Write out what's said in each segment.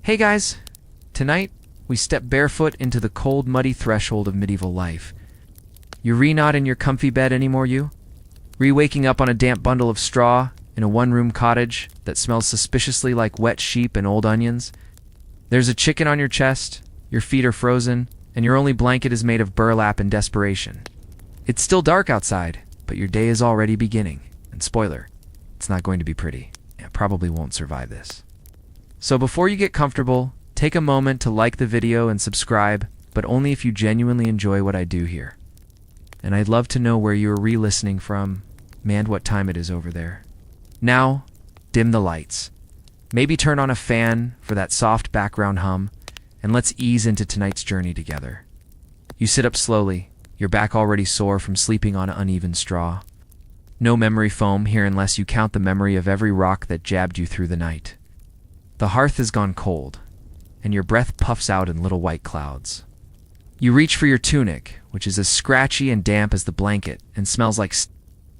Hey guys, tonight we step barefoot into the cold, muddy threshold of medieval life. You not in your comfy bed anymore, you? Waking up on a damp bundle of straw in a one-room cottage that smells suspiciously like wet sheep and old onions? There's a chicken on your chest, your feet are frozen, and your only blanket is made of burlap and desperation. It's still dark outside, but your day is already beginning. And spoiler, it's not going to be pretty. It probably won't survive this. So before you get comfortable, take a moment to like the video and subscribe, but only if you genuinely enjoy what I do here. And I'd love to know where you're re-listening from, and what time it is over there. Now, dim the lights. Maybe turn on a fan for that soft background hum, and let's ease into tonight's journey together. You sit up slowly, your back already sore from sleeping on uneven straw. No memory foam here unless you count the memory of every rock that jabbed you through the night. The hearth has gone cold, and your breath puffs out in little white clouds. You reach for your tunic, which is as scratchy and damp as the blanket and smells like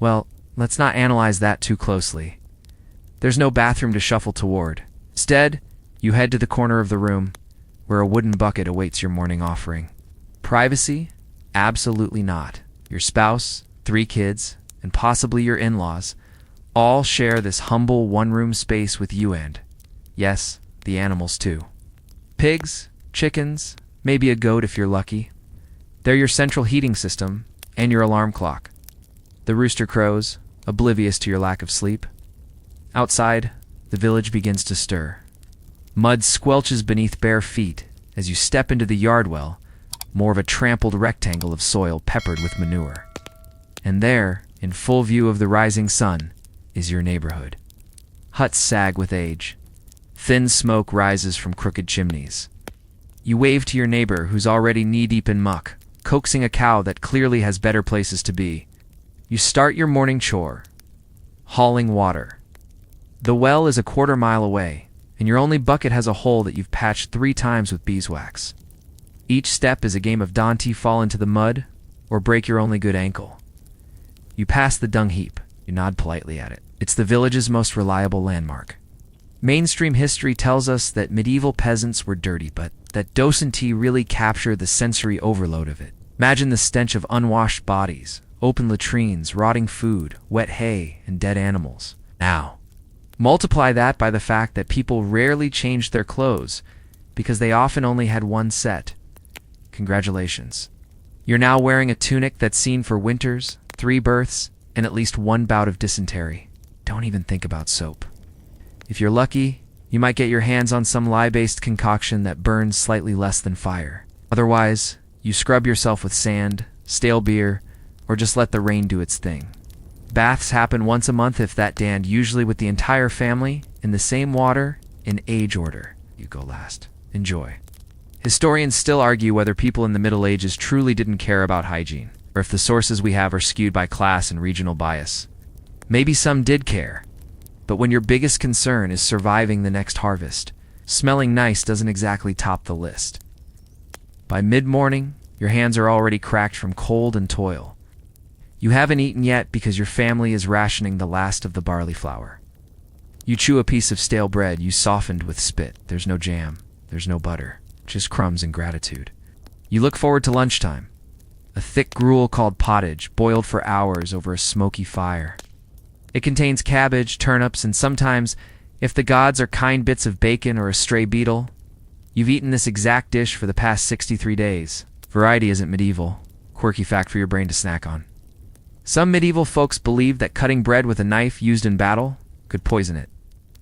well, let's not analyze that too closely. There's no bathroom to shuffle toward. Instead, you head to the corner of the room, where a wooden bucket awaits your morning offering. Privacy? Absolutely not. Your spouse, 3 kids, and possibly your in-laws all share this humble one-room space with you and, yes, the animals too. Pigs, chickens, maybe a goat if you're lucky. They're your central heating system and your alarm clock. The rooster crows, oblivious to your lack of sleep. Outside, the village begins to stir. Mud squelches beneath bare feet as you step into the yard well, more of a trampled rectangle of soil peppered with manure. And there, in full view of the rising sun, is your neighborhood. Huts sag with age. Thin smoke rises from crooked chimneys. You wave to your neighbor who's already knee-deep in muck, coaxing a cow that clearly has better places to be. You start your morning chore, hauling water. The well is a quarter-mile away, and your only bucket has a hole that you've patched 3 times with beeswax. Each step is a game of Dante fall into the mud or break your only good ankle. You pass the dung heap. You nod politely at it. It's the village's most reliable landmark. Mainstream history tells us that medieval peasants were dirty, but that docility really captured the sensory overload of it. Imagine the stench of unwashed bodies, open latrines, rotting food, wet hay, and dead animals. Now, multiply that by the fact that people rarely changed their clothes because they often only had one set. Congratulations. You're now wearing a tunic that's seen for winters, 3 births, and at least 1 bout of dysentery. Don't even think about soap. If you're lucky, you might get your hands on some lye-based concoction that burns slightly less than fire. Otherwise, you scrub yourself with sand, stale beer, or just let the rain do its thing. Baths happen once a month if that, and usually with the entire family, in the same water, in age order. You go last. Enjoy. Historians still argue whether people in the Middle Ages truly didn't care about hygiene, or if the sources we have are skewed by class and regional bias. Maybe some did care, but when your biggest concern is surviving the next harvest, smelling nice doesn't exactly top the list. By mid-morning, your hands are already cracked from cold and toil. You haven't eaten yet because your family is rationing the last of the barley flour. You chew a piece of stale bread you softened with spit. There's no jam, there's no butter, just crumbs and gratitude. You look forward to lunchtime. A thick gruel called pottage, boiled for hours over a smoky fire. It contains cabbage, turnips, and sometimes, if the gods are kind, bits of bacon or a stray beetle. You've eaten this exact dish for the past 63 days. Variety isn't medieval. Quirky fact for your brain to snack on. Some medieval folks believed that cutting bread with a knife used in battle could poison it.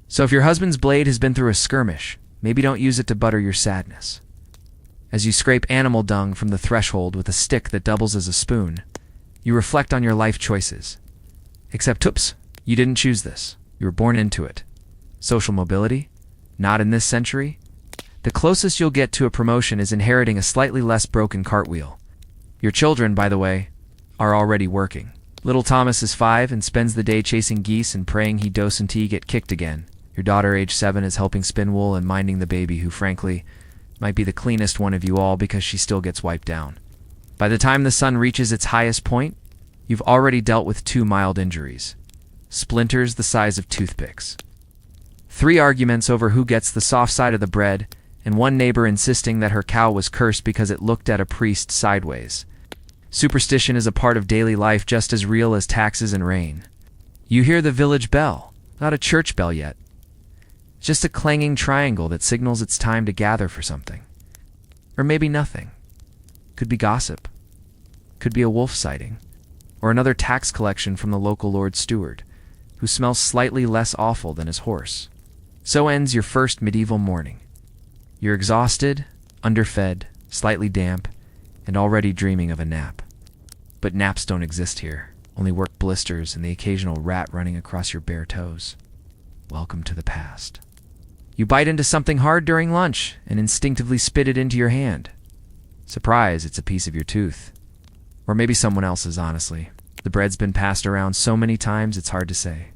So if your husband's blade has been through a skirmish, maybe don't use it to butter your sadness. As you scrape animal dung from the threshold with a stick that doubles as a spoon, you reflect on your life choices. Except, oops, you didn't choose this. You were born into it. Social mobility? Not in this century. The closest you'll get to a promotion is inheriting a slightly less broken cartwheel. Your children, by the way, are already working. Little Thomas is 5 and spends the day chasing geese and praying he doesn't get kicked again. Your daughter, age 7, is helping spin wool and minding the baby who, frankly, might be the cleanest one of you all because she still gets wiped down. By the time the sun reaches its highest point, you've already dealt with 2 mild injuries. Splinters the size of toothpicks. 3 arguments over who gets the soft side of the bread, and one neighbor insisting that her cow was cursed because it looked at a priest sideways. Superstition is a part of daily life just as real as taxes and rain. You hear the village bell, not a church bell yet. Just a clanging triangle that signals it's time to gather for something. Or maybe nothing. Could be gossip. Could be a wolf sighting. Or another tax collection from the local Lord Steward, who smells slightly less awful than his horse. So ends your first medieval morning. You're exhausted, underfed, slightly damp, and already dreaming of a nap. But naps don't exist here, only work blisters and the occasional rat running across your bare toes. Welcome to the past. You bite into something hard during lunch and instinctively spit it into your hand. Surprise, it's a piece of your tooth. Or maybe someone else's, honestly. The bread's been passed around so many times it's hard to say.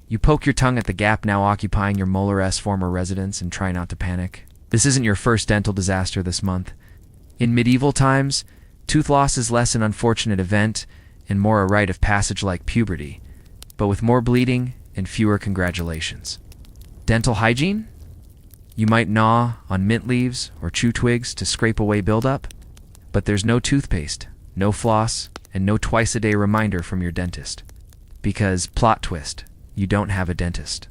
You poke your tongue at the gap now occupying your molar-esque former residence and try not to panic. This isn't your first dental disaster this month. In medieval times, tooth loss is less an unfortunate event and more a rite of passage like puberty, but with more bleeding and fewer congratulations. Dental hygiene? You might gnaw on mint leaves or chew twigs to scrape away buildup, but there's no toothpaste, no floss, and no twice-a-day reminder from your dentist. Because, plot twist, you don't have a dentist.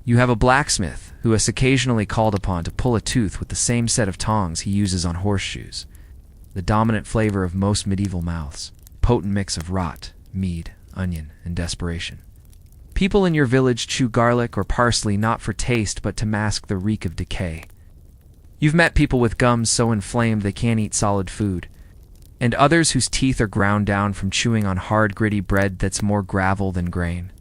You have a blacksmith who is occasionally called upon to pull a tooth with the same set of tongs he uses on horseshoes. The dominant flavor of most medieval mouths. Potent mix of rot, mead, onion, and desperation. People in your village chew garlic or parsley not for taste but to mask the reek of decay. You've met people with gums so inflamed they can't eat solid food, and others whose teeth are ground down from chewing on hard, gritty bread that's more gravel than grain.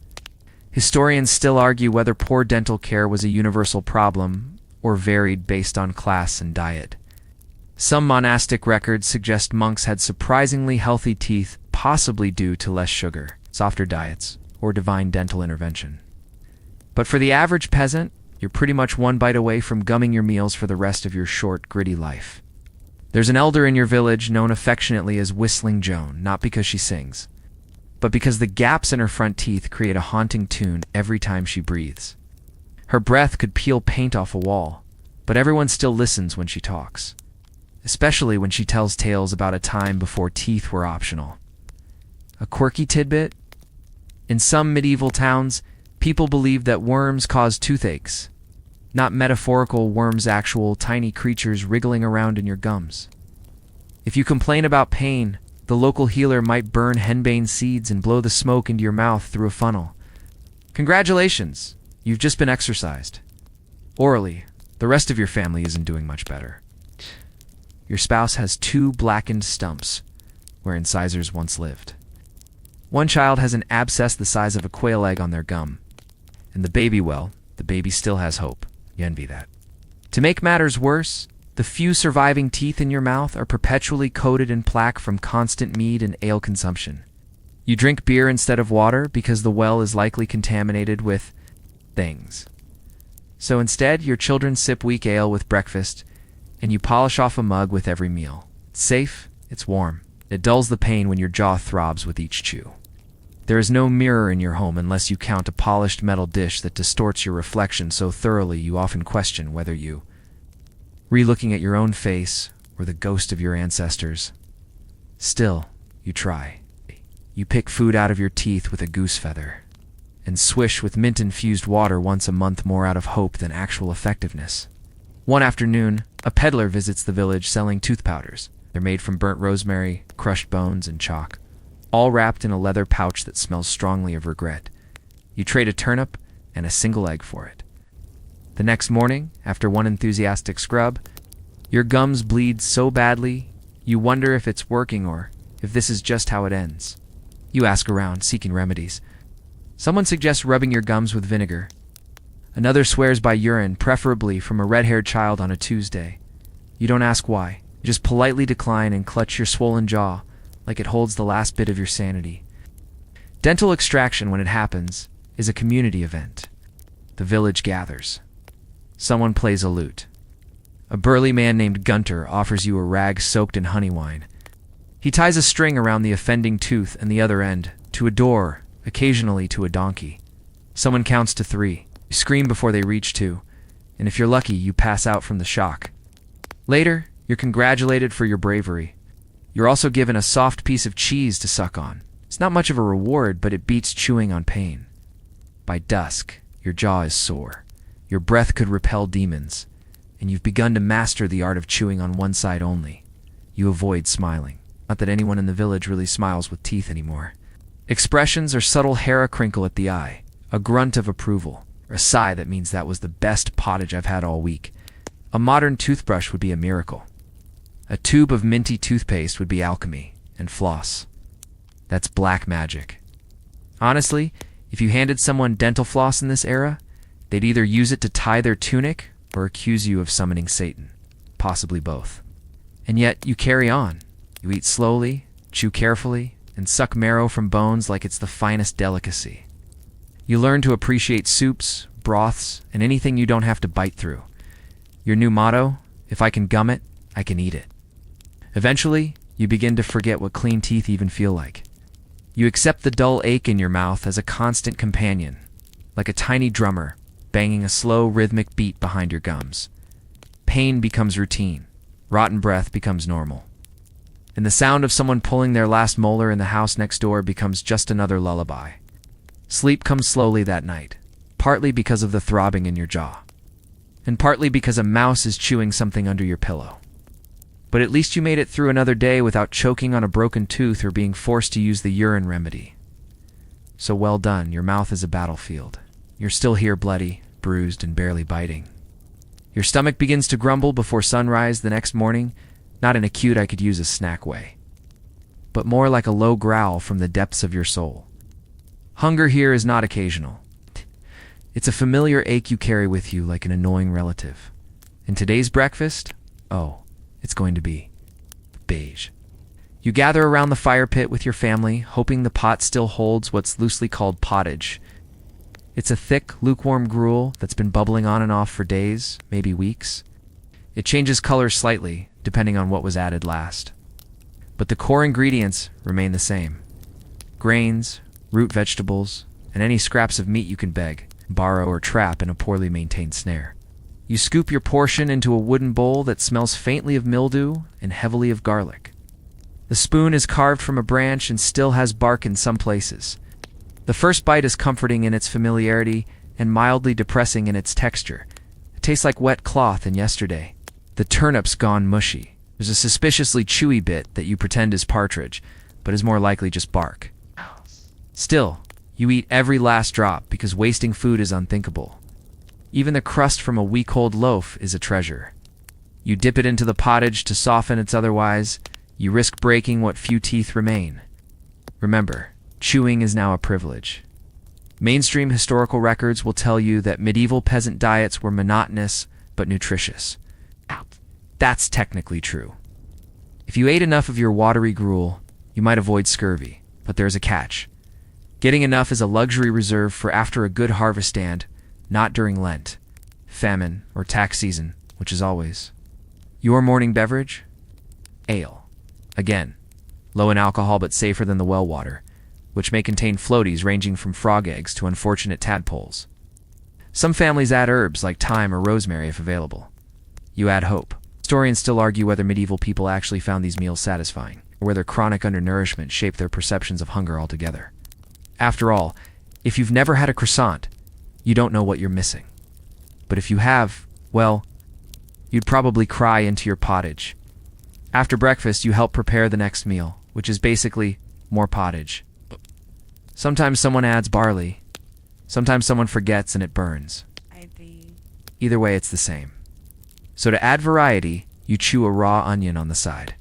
Historians still argue whether poor dental care was a universal problem or varied based on class and diet. Some monastic records suggest monks had surprisingly healthy teeth, possibly due to less sugar, softer diets, or divine dental intervention. But for the average peasant, you're pretty much one bite away from gumming your meals for the rest of your short, gritty life. There's an elder in your village known affectionately as Whistling Joan, not because she sings, but because the gaps in her front teeth create a haunting tune every time she breathes. Her breath could peel paint off a wall, but everyone still listens when she talks, especially when she tells tales about a time before teeth were optional. A quirky tidbit? In some medieval towns, people believed that worms caused toothaches. Not metaphorical worms, actual tiny creatures wriggling around in your gums. If you complain about pain, the local healer might burn henbane seeds and blow the smoke into your mouth through a funnel. Congratulations, you've just been exorcised. Orally, the rest of your family isn't doing much better. Your spouse has 2 blackened stumps where incisors once lived. One child has an abscess the size of a quail egg on their gum. And the baby still has hope. You envy that. To make matters worse, the few surviving teeth in your mouth are perpetually coated in plaque from constant mead and ale consumption. You drink beer instead of water because the well is likely contaminated with things. So instead, your children sip weak ale with breakfast, and you polish off a mug with every meal. It's safe, it's warm. It dulls the pain when your jaw throbs with each chew. There is no mirror in your home unless you count a polished metal dish that distorts your reflection so thoroughly you often question whether you re-looking at your own face or the ghost of your ancestors. Still, you try. You pick food out of your teeth with a goose feather, and swish with mint-infused water once a month more out of hope than actual effectiveness. One afternoon, a peddler visits the village selling tooth powders. They're made from burnt rosemary, crushed bones, and chalk, all wrapped in a leather pouch that smells strongly of regret. You trade a turnip and a single egg for it. The next morning, after one enthusiastic scrub, your gums bleed so badly, you wonder if it's working or if this is just how it ends. You ask around, seeking remedies. Someone suggests rubbing your gums with vinegar. Another swears by urine, preferably from a red-haired child on a Tuesday. You don't ask why. You just politely decline and clutch your swollen jaw like it holds the last bit of your sanity. Dental extraction, when it happens, is a community event. The village gathers. Someone plays a lute. A burly man named Gunter offers you a rag soaked in honey wine. He ties a string around the offending tooth and the other end, to a door, occasionally to a donkey. Someone counts to 3. You You scream before they reach to, and if you're lucky, you pass out from the shock. Later, you're congratulated for your bravery. You're also given a soft piece of cheese to suck on. It's not much of a reward, but it beats chewing on pain. By dusk, your jaw is sore. Your breath could repel demons, and you've begun to master the art of chewing on one side only. You avoid smiling. Not that anyone in the village really smiles with teeth anymore. Expressions are subtle hair crinkle at the eye, a grunt of approval, or a sigh that means that was the best pottage I've had all week. A modern toothbrush would be a miracle. A tube of minty toothpaste would be alchemy, and floss. That's black magic. Honestly, if you handed someone dental floss in this era, they'd either use it to tie their tunic or accuse you of summoning Satan. Possibly both. And yet, you carry on. You eat slowly, chew carefully, and suck marrow from bones like it's the finest delicacy. You learn to appreciate soups, broths, and anything you don't have to bite through. Your new motto, if I can gum it, I can eat it. Eventually, you begin to forget what clean teeth even feel like. You accept the dull ache in your mouth as a constant companion, like a tiny drummer banging a slow rhythmic beat behind your gums. Pain becomes routine. Rotten breath becomes normal. And the sound of someone pulling their last molar in the house next door becomes just another lullaby. Sleep comes slowly that night, partly because of the throbbing in your jaw, and partly because a mouse is chewing something under your pillow. But at least you made it through another day without choking on a broken tooth or being forced to use the urine remedy. So well done, your mouth is a battlefield. You're still here bloody, bruised, and barely biting. Your stomach begins to grumble before sunrise the next morning, not in a cute I could use a snack way, but more like a low growl from the depths of your soul. Hunger here is not occasional. It's a familiar ache you carry with you like an annoying relative. And today's breakfast? Oh, it's going to be beige. You gather around the fire pit with your family, hoping the pot still holds what's loosely called pottage. It's a thick, lukewarm gruel that's been bubbling on and off for days, maybe weeks. It changes color slightly, depending on what was added last. But the core ingredients remain the same. Grains, root vegetables, and any scraps of meat you can beg, borrow, or trap in a poorly maintained snare. You scoop your portion into a wooden bowl that smells faintly of mildew and heavily of garlic. The spoon is carved from a branch and still has bark in some places. The first bite is comforting in its familiarity and mildly depressing in its texture. It tastes like wet cloth and yesterday. The turnip's gone mushy. There's a suspiciously chewy bit that you pretend is partridge, but is more likely just bark. Still, you eat every last drop because wasting food is unthinkable. Even the crust from a week-old loaf is a treasure. You dip it into the pottage to soften its otherwise. You risk breaking what few teeth remain. Remember, chewing is now a privilege. Mainstream historical records will tell you that medieval peasant diets were monotonous but nutritious. That's technically true. If you ate enough of your watery gruel, you might avoid scurvy, but there's a catch. Getting enough is a luxury reserved for after a good harvest stand, not during Lent, famine, or tax season, which is always. Your morning beverage? Ale. Again, low in alcohol but safer than the well water, which may contain floaties ranging from frog eggs to unfortunate tadpoles. Some families add herbs like thyme or rosemary if available. You add hope. Historians still argue whether medieval people actually found these meals satisfying, or whether chronic undernourishment shaped their perceptions of hunger altogether. After all, if you've never had a croissant, you don't know what you're missing. But if you have, well, you'd probably cry into your pottage. After breakfast, you help prepare the next meal, which is basically more pottage. Sometimes someone adds barley. Sometimes someone forgets and it burns. Either way, it's the same. So to add variety, you chew a raw onion on the side.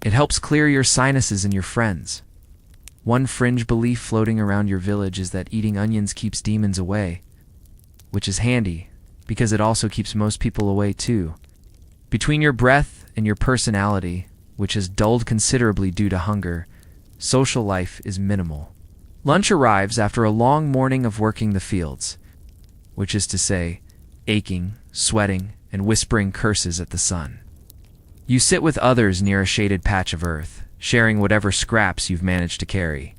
It helps clear your sinuses and your friends. One fringe belief floating around your village is that eating onions keeps demons away, which is handy, because it also keeps most people away too. Between your breath and your personality, which has dulled considerably due to hunger, social life is minimal. Lunch arrives after a long morning of working the fields, which is to say, aching, sweating, and whispering curses at the sun. You sit with others near a shaded patch of earth, sharing whatever scraps you've managed to carry.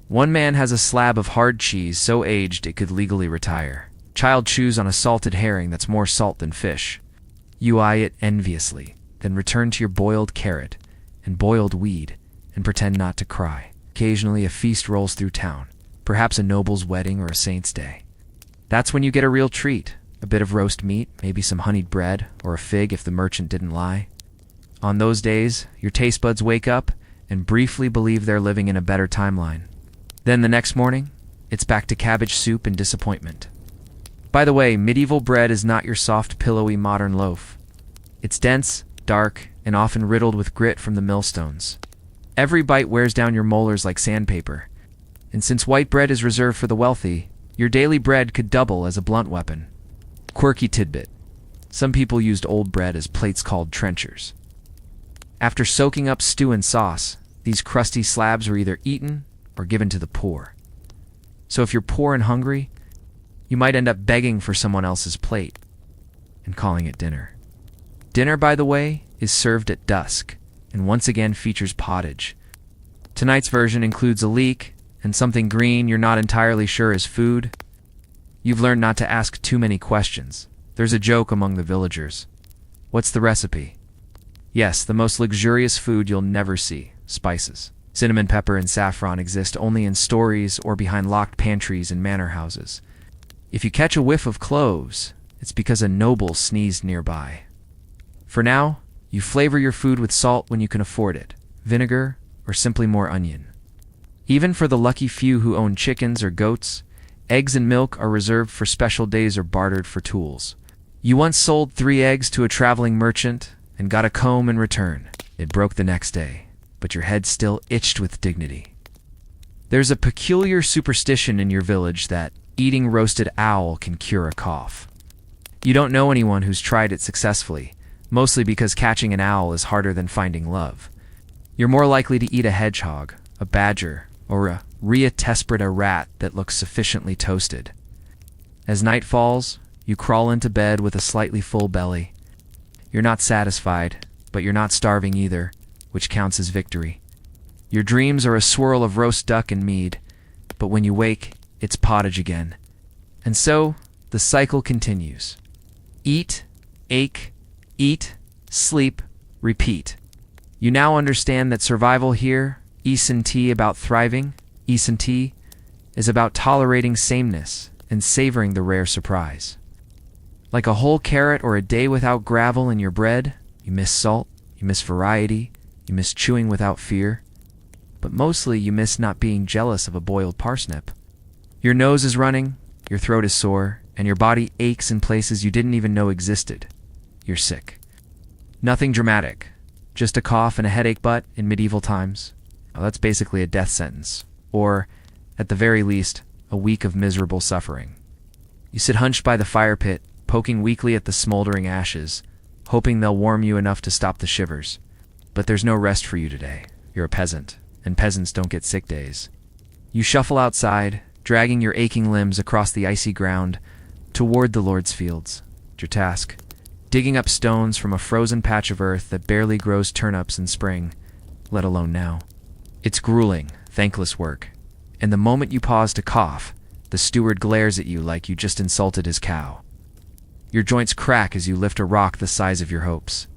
One man has a slab of hard cheese so aged it could legally retire. Child chews on a salted herring that's more salt than fish. You eye it enviously, then return to your boiled carrot and boiled weed and pretend not to cry. Occasionally a feast rolls through town, perhaps a noble's wedding or a saint's day. That's when you get a real treat, a bit of roast meat, maybe some honeyed bread, or a fig if the merchant didn't lie. On those days, your taste buds wake up and briefly believe they're living in a better timeline. Then the next morning, it's back to cabbage soup and disappointment. By the way, medieval bread is not your soft, pillowy modern loaf. It's dense, dark, and often riddled with grit from the millstones. Every bite wears down your molars like sandpaper. And since white bread is reserved for the wealthy, your daily bread could double as a blunt weapon. Quirky tidbit. Some people used old bread as plates called trenchers. After soaking up stew and sauce, these crusty slabs were either eaten or given to the poor. So if you're poor and hungry, you might end up begging for someone else's plate and calling it dinner. Dinner, by the way, is served at dusk and once again features pottage. Tonight's version includes a leek and something green you're not entirely sure is food. You've learned not to ask too many questions. There's a joke among the villagers. What's the recipe? Yes, the most luxurious food you'll never see, spices. Cinnamon, pepper, and saffron exist only in stories or behind locked pantries in manor houses. If you catch a whiff of cloves, it's because a noble sneezed nearby. For now, you flavor your food with salt when you can afford it, vinegar, or simply more onion. Even for the lucky few who own chickens or goats, eggs and milk are reserved for special days or bartered for tools. You once sold 3 eggs to a traveling merchant and got a comb in return. It broke the next day, but your head still itched with dignity. There's a peculiar superstition in your village that eating roasted owl can cure a cough. You don't know anyone who's tried it successfully, mostly because catching an owl is harder than finding love. You're more likely to eat a hedgehog, a badger, or a Rhea tesperata rat that looks sufficiently toasted. As night falls, you crawl into bed with a slightly full belly. You're not satisfied, but you're not starving either, which counts as victory. Your dreams are a swirl of roast duck and mead, but when you wake, it's pottage again. And so, the cycle continues. Eat, ache, eat, sleep, repeat. You now understand that survival here, E&T about thriving, E&T, is about tolerating sameness and savoring the rare surprise. Like a whole carrot or a day without gravel in your bread, you miss salt, you miss variety, you miss chewing without fear, but mostly you miss not being jealous of a boiled parsnip. Your nose is running, your throat is sore, and your body aches in places you didn't even know existed. You're sick. Nothing dramatic, just a cough and a headache, but in medieval times, well, that's basically a death sentence, or, at the very least, a week of miserable suffering. You sit hunched by the fire pit, poking weakly at the smoldering ashes, hoping they'll warm you enough to stop the shivers. But there's no rest for you today. You're a peasant, and peasants don't get sick days. You shuffle outside, dragging your aching limbs across the icy ground toward the Lord's fields. Your task, digging up stones from a frozen patch of earth that barely grows turnips in spring, let alone now. It's grueling, thankless work, and the moment you pause to cough, the steward glares at you like you just insulted his cow. Your joints crack as you lift a rock the size of your hopes.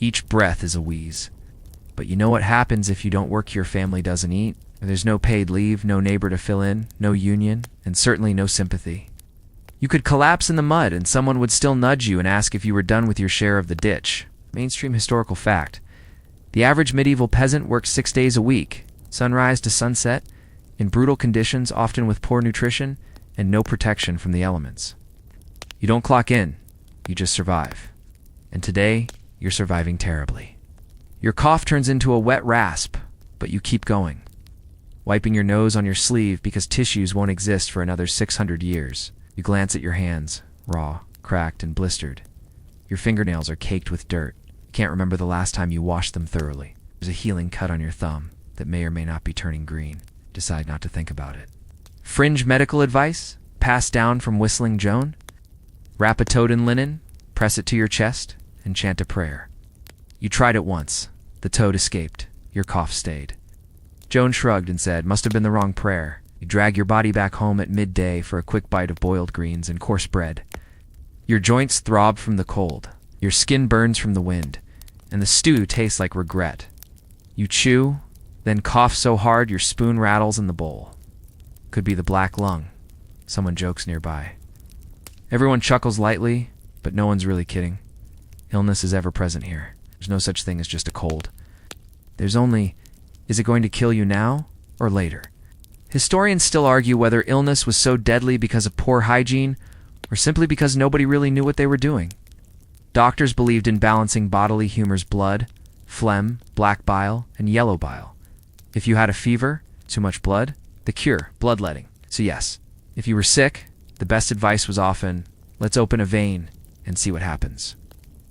Each breath is a wheeze. But you know what happens if you don't work, your family doesn't eat? There's no paid leave, no neighbor to fill in, no union, and certainly no sympathy. You could collapse in the mud and someone would still nudge you and ask if you were done with your share of the ditch. Mainstream historical fact. The average medieval peasant worked 6 days a week, sunrise to sunset, in brutal conditions, often with poor nutrition and no protection from the elements. You don't clock in, you just survive. And today, you're surviving terribly. Your cough turns into a wet rasp, but you keep going, wiping your nose on your sleeve because tissues won't exist for another 600 years. You glance at your hands, raw, cracked, and blistered. Your fingernails are caked with dirt. You can't remember the last time you washed them thoroughly. There's a healing cut on your thumb that may or may not be turning green. Decide not to think about it. Fringe medical advice, passed down from Whistling Joan? Wrap a toad in linen, press it to your chest, and chant a prayer. You tried it once. The toad escaped. Your cough stayed. Joan shrugged and said, "Must have been the wrong prayer." You drag your body back home at midday for a quick bite of boiled greens and coarse bread. Your joints throb from the cold, your skin burns from the wind, and the stew tastes like regret. You chew, then cough so hard your spoon rattles in the bowl. Could be the black lung. Someone jokes nearby. Everyone chuckles lightly, but no one's really kidding. Illness is ever present here. There's no such thing as just a cold. There's only, is it going to kill you now or later? Historians still argue whether illness was so deadly because of poor hygiene or simply because nobody really knew what they were doing. Doctors believed in balancing bodily humors: blood, phlegm, black bile, and yellow bile. If you had a fever, too much blood, the cure, bloodletting. So yes, if you were sick, the best advice was often, let's open a vein and see what happens.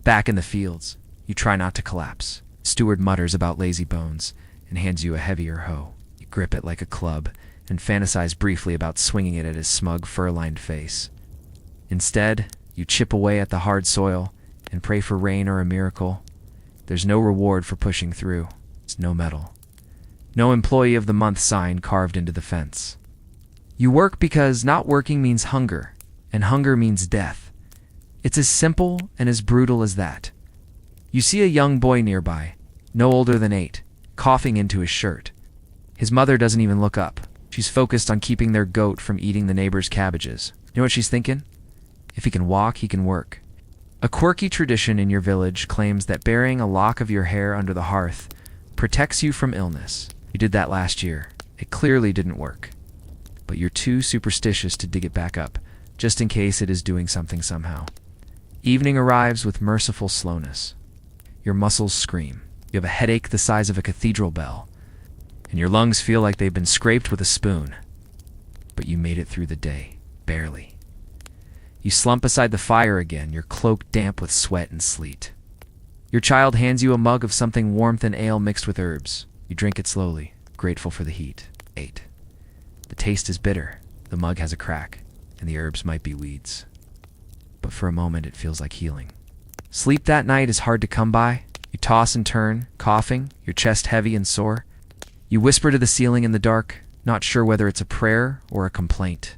Back in the fields, you try not to collapse. Steward mutters about lazy bones and hands you a heavier hoe. You grip it like a club and fantasize briefly about swinging it at his smug, fur-lined face. Instead, you chip away at the hard soil and pray for rain or a miracle. There's no reward for pushing through. There's no medal. No Employee of the Month sign carved into the fence. You work because not working means hunger, and hunger means death. It's as simple and as brutal as that. You see a young boy nearby, no older than 8, coughing into his shirt. His mother doesn't even look up. She's focused on keeping their goat from eating the neighbor's cabbages. You know what she's thinking? If he can walk, he can work. A quirky tradition in your village claims that burying a lock of your hair under the hearth protects you from illness. You did that last year. It clearly didn't work. But you're too superstitious to dig it back up, just in case it is doing something somehow. Evening arrives with merciful slowness. Your muscles scream. You have a headache the size of a cathedral bell, and your lungs feel like they've been scraped with a spoon. But you made it through the day, barely. You slump beside the fire again, your cloak damp with sweat and sleet. Your child hands you a mug of something warmth and ale mixed with herbs. You drink it slowly, grateful for the heat. 8. The taste is bitter, the mug has a crack, and the herbs might be weeds. But for a moment it feels like healing. Sleep that night is hard to come by. You toss and turn, coughing, your chest heavy and sore. You whisper to the ceiling in the dark, not sure whether it's a prayer or a complaint.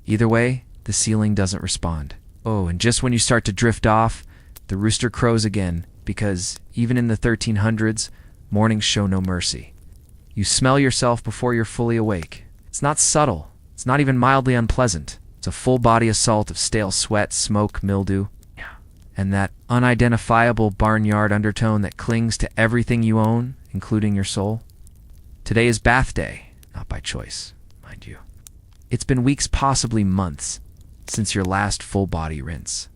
Either way, the ceiling doesn't respond. Oh, and just when you start to drift off, the rooster crows again, because even in the 1300s, mornings show no mercy. You smell yourself before you're fully awake. It's not subtle. It's not even mildly unpleasant. It's a full-body assault of stale sweat, smoke, mildew, and that unidentifiable barnyard undertone that clings to everything you own, including your soul. Today is bath day, not by choice, mind you. It's been weeks, possibly months, since your last full-body rinse.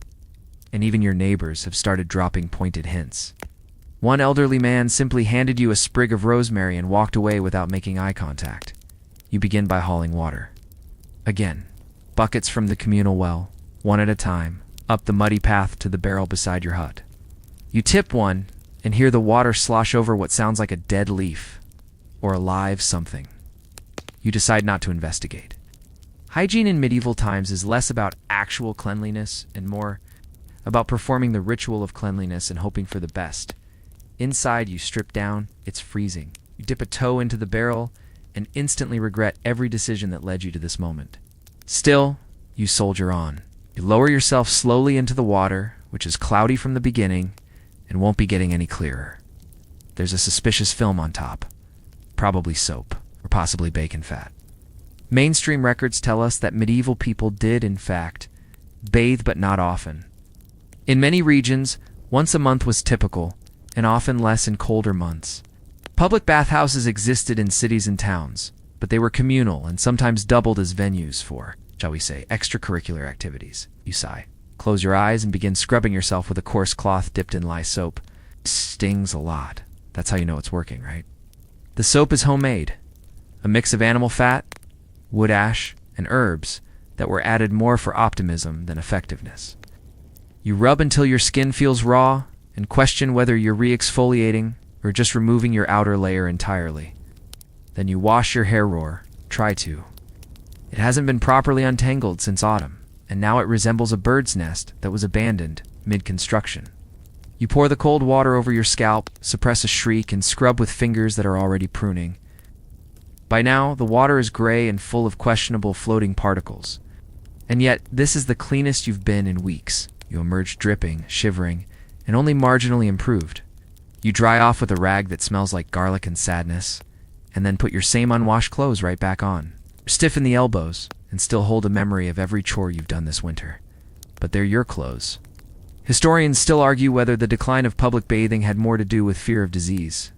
And even your neighbors have started dropping pointed hints. One elderly man simply handed you a sprig of rosemary and walked away without making eye contact. You begin by hauling water. Again, buckets from the communal well, one at a time, up the muddy path to the barrel beside your hut. You tip one and hear the water slosh over what sounds like a dead leaf or a live something. You decide not to investigate. Hygiene in medieval times is less about actual cleanliness and more about performing the ritual of cleanliness and hoping for the best. Inside, you strip down, it's freezing. You dip a toe into the barrel and instantly regret every decision that led you to this moment. Still, you soldier on. You lower yourself slowly into the water, which is cloudy from the beginning and won't be getting any clearer. There's a suspicious film on top, probably soap or possibly bacon fat. Mainstream records tell us that medieval people did, in fact, bathe but not often. In many regions, once a month was typical, and often less in colder months. Public bathhouses existed in cities and towns, but they were communal and sometimes doubled as venues for, shall we say, extracurricular activities. You sigh, close your eyes, and begin scrubbing yourself with a coarse cloth dipped in lye soap. It stings a lot. That's how you know it's working, right? The soap is homemade, a mix of animal fat, wood ash, and herbs that were added more for optimism than effectiveness. You rub until your skin feels raw and question whether you're re-exfoliating or just removing your outer layer entirely. Then you wash your hair roar. Try to. It hasn't been properly untangled since autumn, and now it resembles a bird's nest that was abandoned mid-construction. You pour the cold water over your scalp, suppress a shriek, and scrub with fingers that are already pruning. By now, the water is gray and full of questionable floating particles. And yet, this is the cleanest you've been in weeks. You emerge dripping, shivering, and only marginally improved. You dry off with a rag that smells like garlic and sadness, and then put your same unwashed clothes right back on. Stiffen the elbows, and still hold a memory of every chore you've done this winter. But they're your clothes. Historians still argue whether the decline of public bathing had more to do with fear of disease.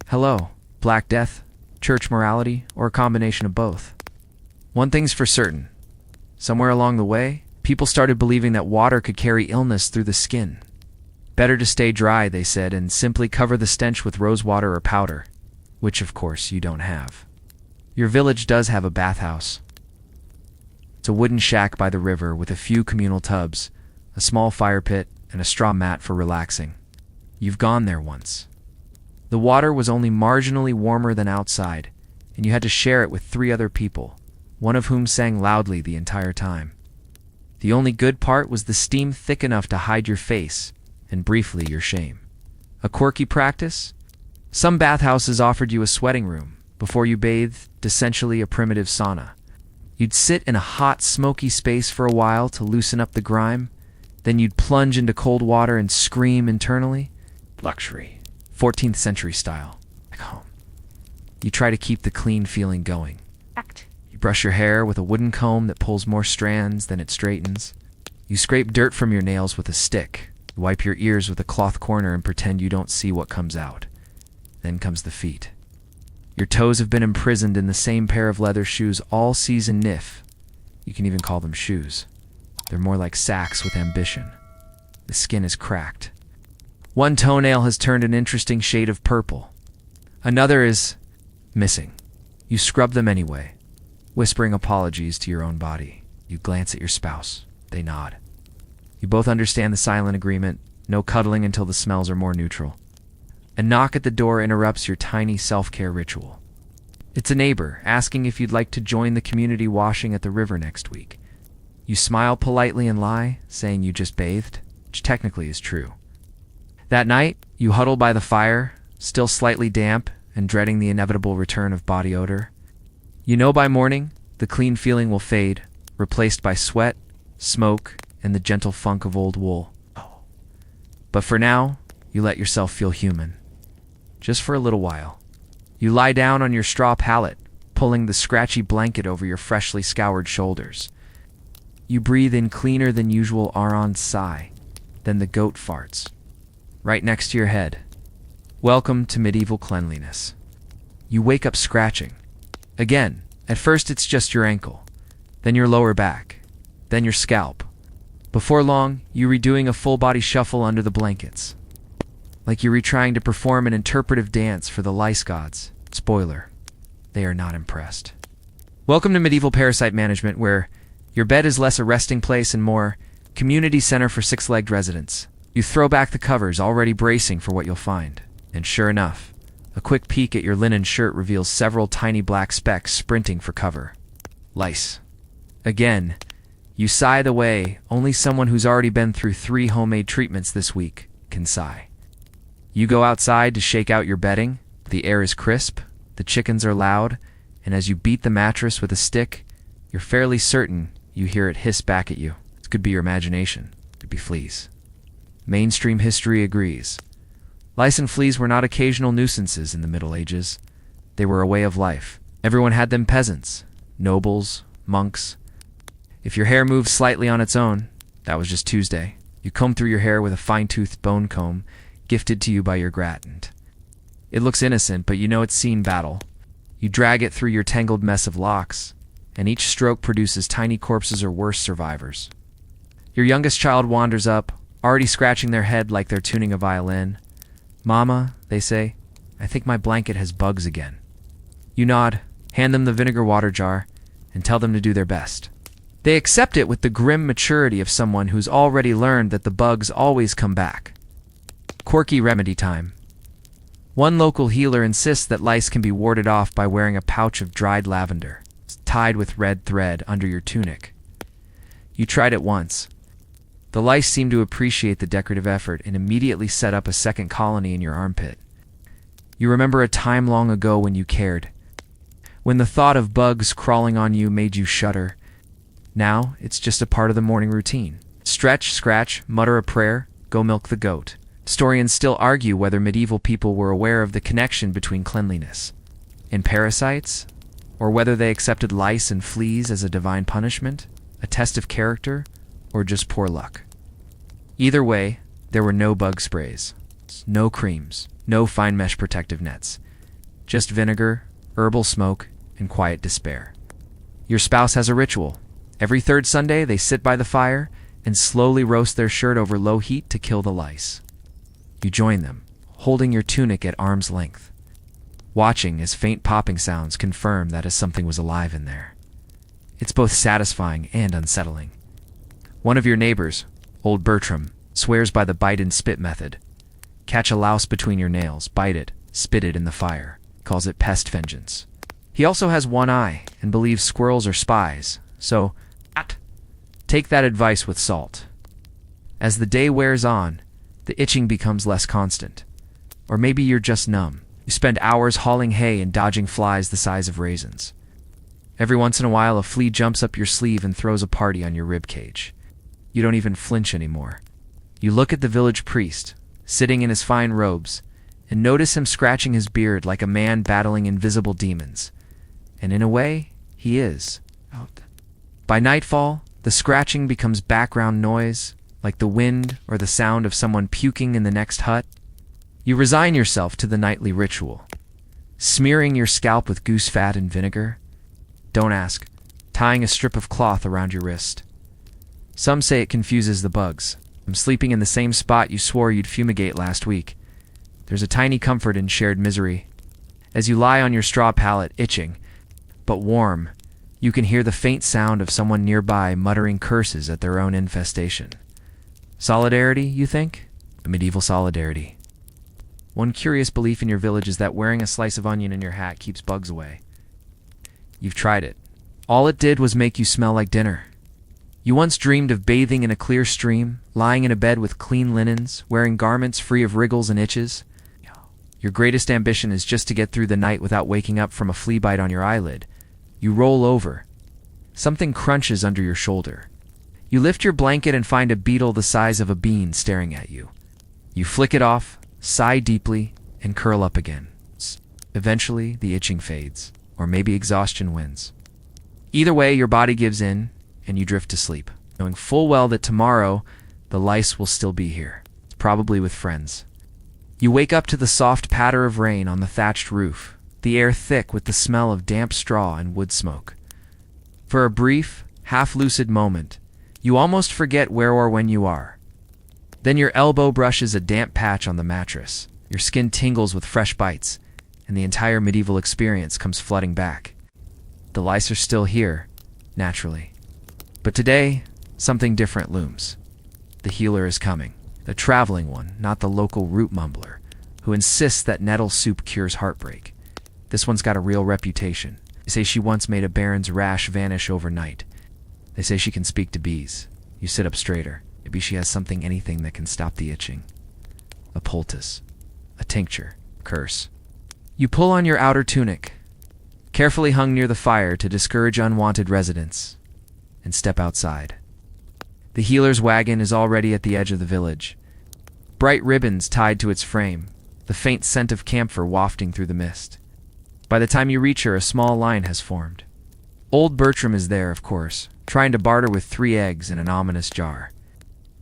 Hello, Black Death, church morality, or a combination of both. One thing's for certain. Somewhere along the way, people started believing that water could carry illness through the skin. Better to stay dry, they said, and simply cover the stench with rose water or powder, which of course you don't have. Your village does have a bathhouse. It's a wooden shack by the river with a few communal tubs, a small fire pit, and a straw mat for relaxing. You've gone there once. The water was only marginally warmer than outside, and you had to share it with 3 other people, one of whom sang loudly the entire time. The only good part was the steam thick enough to hide your face, and briefly your shame. A quirky practice? Some bathhouses offered you a sweating room, before you bathed, essentially a primitive sauna. You'd sit in a hot, smoky space for a while to loosen up the grime, then you'd plunge into cold water and scream internally. Luxury. 14th century style, like home. You try to keep the clean feeling going. You brush your hair with a wooden comb that pulls more strands than it straightens. You scrape dirt from your nails with a stick. You wipe your ears with a cloth corner and pretend you don't see what comes out. Then comes the feet. Your toes have been imprisoned in the same pair of leather shoes all season if you can even call them shoes. They're more like sacks with ambition. The skin is cracked. One toenail has turned an interesting shade of purple. Another is missing. You scrub them anyway, whispering apologies to your own body. You glance at your spouse. They nod. You both understand the silent agreement, no cuddling until the smells are more neutral. A knock at the door interrupts your tiny self-care ritual. It's a neighbor asking if you'd like to join the community washing at the river next week. You smile politely and lie, saying you just bathed, which technically is true. That night, you huddle by the fire, still slightly damp and dreading the inevitable return of body odor. You know by morning, the clean feeling will fade, replaced by sweat, smoke, and the gentle funk of old wool. But for now, you let yourself feel human. Just for a little while. You lie down on your straw pallet, pulling the scratchy blanket over your freshly scoured shoulders. You breathe in cleaner than usual Aron sigh, then the goat farts. Right next to your head. Welcome to medieval cleanliness. You wake up scratching. Again, at first it's just your ankle, then your lower back, then your scalp. Before long, you're redoing a full-body shuffle under the blankets. Like you're retrying to perform an interpretive dance for the lice gods. Spoiler, they are not impressed. Welcome to medieval parasite management, where your bed is less a resting place and more community center for 6-legged residents. You throw back the covers, already bracing for what you'll find. And sure enough, a quick peek at your linen shirt reveals several tiny black specks sprinting for cover. Lice. Again, you sigh the way only someone who's already been through 3 homemade treatments this week can sigh. You go outside to shake out your bedding. The air is crisp, the chickens are loud, and as you beat the mattress with a stick, you're fairly certain you hear it hiss back at you. It could be your imagination. It could be fleas. Mainstream history agrees. Lice and fleas were not occasional nuisances in the Middle Ages. They were a way of life. Everyone had them: peasants, nobles, monks. If your hair moved slightly on its own, that was just Tuesday. You comb through your hair with a fine-toothed bone comb, gifted to you by your grattant. It looks innocent, but you know it's seen battle. You drag it through your tangled mess of locks, and each stroke produces tiny corpses or worse survivors. Your youngest child wanders up, already scratching their head like they're tuning a violin. "Mama," they say, "I think my blanket has bugs again." You nod, hand them the vinegar water jar, and tell them to do their best. They accept it with the grim maturity of someone who's already learned that the bugs always come back. Quirky remedy time. One local healer insists that lice can be warded off by wearing a pouch of dried lavender, tied with red thread under your tunic. You tried it once. The lice seem to appreciate the decorative effort and immediately set up a second colony in your armpit. You remember a time long ago when you cared, When the thought of bugs crawling on you made you shudder, now it's just a part of the morning routine. Stretch, scratch, mutter a prayer, go milk the goat. Historians still argue whether medieval people were aware of the connection between cleanliness and parasites, or whether they accepted lice and fleas as a divine punishment, a test of character, or just poor luck. Either way, there were no bug sprays, no creams, no fine mesh protective nets, just vinegar, herbal smoke, and quiet despair. Your spouse has a ritual. Every third Sunday, they sit by the fire and slowly roast their shirt over low heat to kill the lice. You join them, holding your tunic at arm's length, watching as faint popping sounds confirm that something was alive in there. It's both satisfying and unsettling. One of your neighbors, old Bertram, swears by the bite and spit method. Catch a louse between your nails, bite it, spit it in the fire, calls it pest vengeance. He also has one eye and believes squirrels are spies, so take that advice with salt. As the day wears on, the itching becomes less constant. Or maybe you're just numb. You spend hours hauling hay and dodging flies the size of raisins. Every once in a while, a flea jumps up your sleeve and throws a party on your rib cage. You don't even flinch anymore. You look at the village priest, sitting in his fine robes, and notice him scratching his beard like a man battling invisible demons. And in a way, he is. By nightfall, the scratching becomes background noise, like the wind or the sound of someone puking in the next hut. You resign yourself to the nightly ritual, smearing your scalp with goose fat and vinegar. Don't ask, tying a strip of cloth around your wrist. Some say it confuses the bugs. I'm sleeping in the same spot you swore you'd fumigate last week. There's a tiny comfort in shared misery. As you lie on your straw pallet, itching, but warm, you can hear the faint sound of someone nearby muttering curses at their own infestation. Solidarity, you think? A medieval solidarity. One curious belief in your village is that wearing a slice of onion in your hat keeps bugs away. You've tried it. All it did was make you smell like dinner. You once dreamed of bathing in a clear stream, lying in a bed with clean linens, wearing garments free of wriggles and itches. Your greatest ambition is just to get through the night without waking up from a flea bite on your eyelid. You roll over. Something crunches under your shoulder. You lift your blanket and find a beetle the size of a bean staring at you. You flick it off, sigh deeply, and curl up again. Eventually, the itching fades, or maybe exhaustion wins. Either way, your body gives in, and you drift to sleep, knowing full well that tomorrow, the lice will still be here, probably with friends. You wake up to the soft patter of rain on the thatched roof, the air thick with the smell of damp straw and wood smoke. For a brief, half-lucid moment, you almost forget where or when you are. Then your elbow brushes a damp patch on the mattress, your skin tingles with fresh bites, and the entire medieval experience comes flooding back. The lice are still here, naturally. But today, something different looms. The healer is coming, the traveling one, not the local root mumbler, who insists that nettle soup cures heartbreak. This one's got a real reputation. They say she once made a baron's rash vanish overnight. They say she can speak to bees. You sit up straighter. Maybe she has anything that can stop the itching. A poultice. A tincture. Curse. You pull on your outer tunic, carefully hung near the fire to discourage unwanted residents, and step outside. The healer's wagon is already at the edge of the village. Bright ribbons tied to its frame, the faint scent of camphor wafting through the mist. By the time you reach her, a small line has formed. Old Bertram is there, of course, trying to barter with 3 eggs in an ominous jar.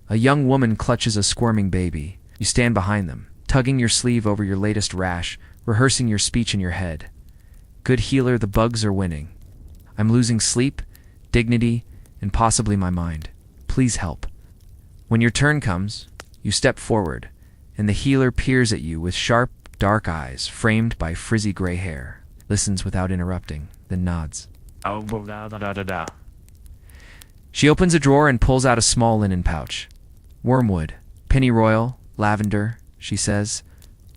A young woman clutches a squirming baby. You stand behind them, tugging your sleeve over your latest rash, rehearsing your speech in your head. Good healer, the bugs are winning. I'm losing sleep, dignity, and possibly my mind. Please help. When your turn comes, you step forward, and the healer peers at you with sharp, dark eyes framed by frizzy gray hair, listens without interrupting, then nods. She opens a drawer and pulls out a small linen pouch. Wormwood, pennyroyal, lavender, she says.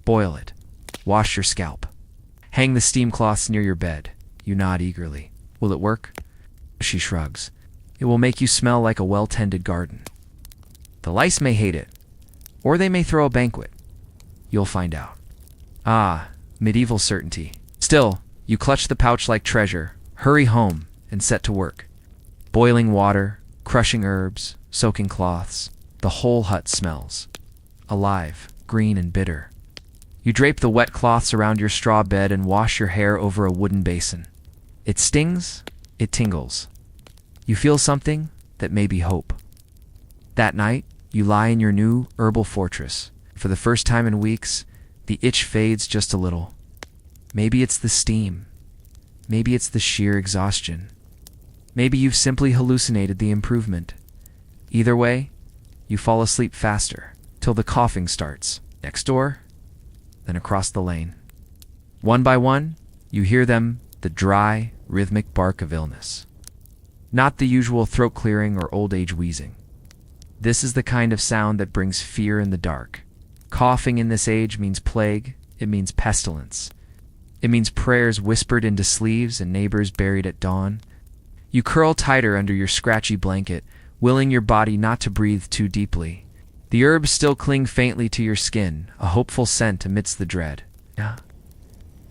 Boil it. Wash your scalp. Hang the steam cloths near your bed. You nod eagerly. Will it work? She shrugs. It will make you smell like a well-tended garden. The lice may hate it, or they may throw a banquet. You'll find out. Ah, medieval certainty. Still, You clutch the pouch like treasure, hurry home, and set to work. Boiling water, crushing herbs, soaking cloths. The whole hut smells. Alive, green and bitter. You drape the wet cloths around your straw bed and wash your hair over a wooden basin. It stings, it tingles. You feel something that may be hope. That night, you lie in your new herbal fortress. For the first time in weeks, the itch fades just a little. Maybe it's the steam. Maybe it's the sheer exhaustion. Maybe you've simply hallucinated the improvement. Either way, you fall asleep faster, till the coughing starts. Next door, then across the lane. One by one, you hear them, the dry, rhythmic bark of illness. Not the usual throat clearing or old age wheezing. This is the kind of sound that brings fear in the dark. Coughing in this age means plague, it means pestilence. It means prayers whispered into sleeves and neighbors buried at dawn. You curl tighter under your scratchy blanket, willing your body not to breathe too deeply. The herbs still cling faintly to your skin, a hopeful scent amidst the dread.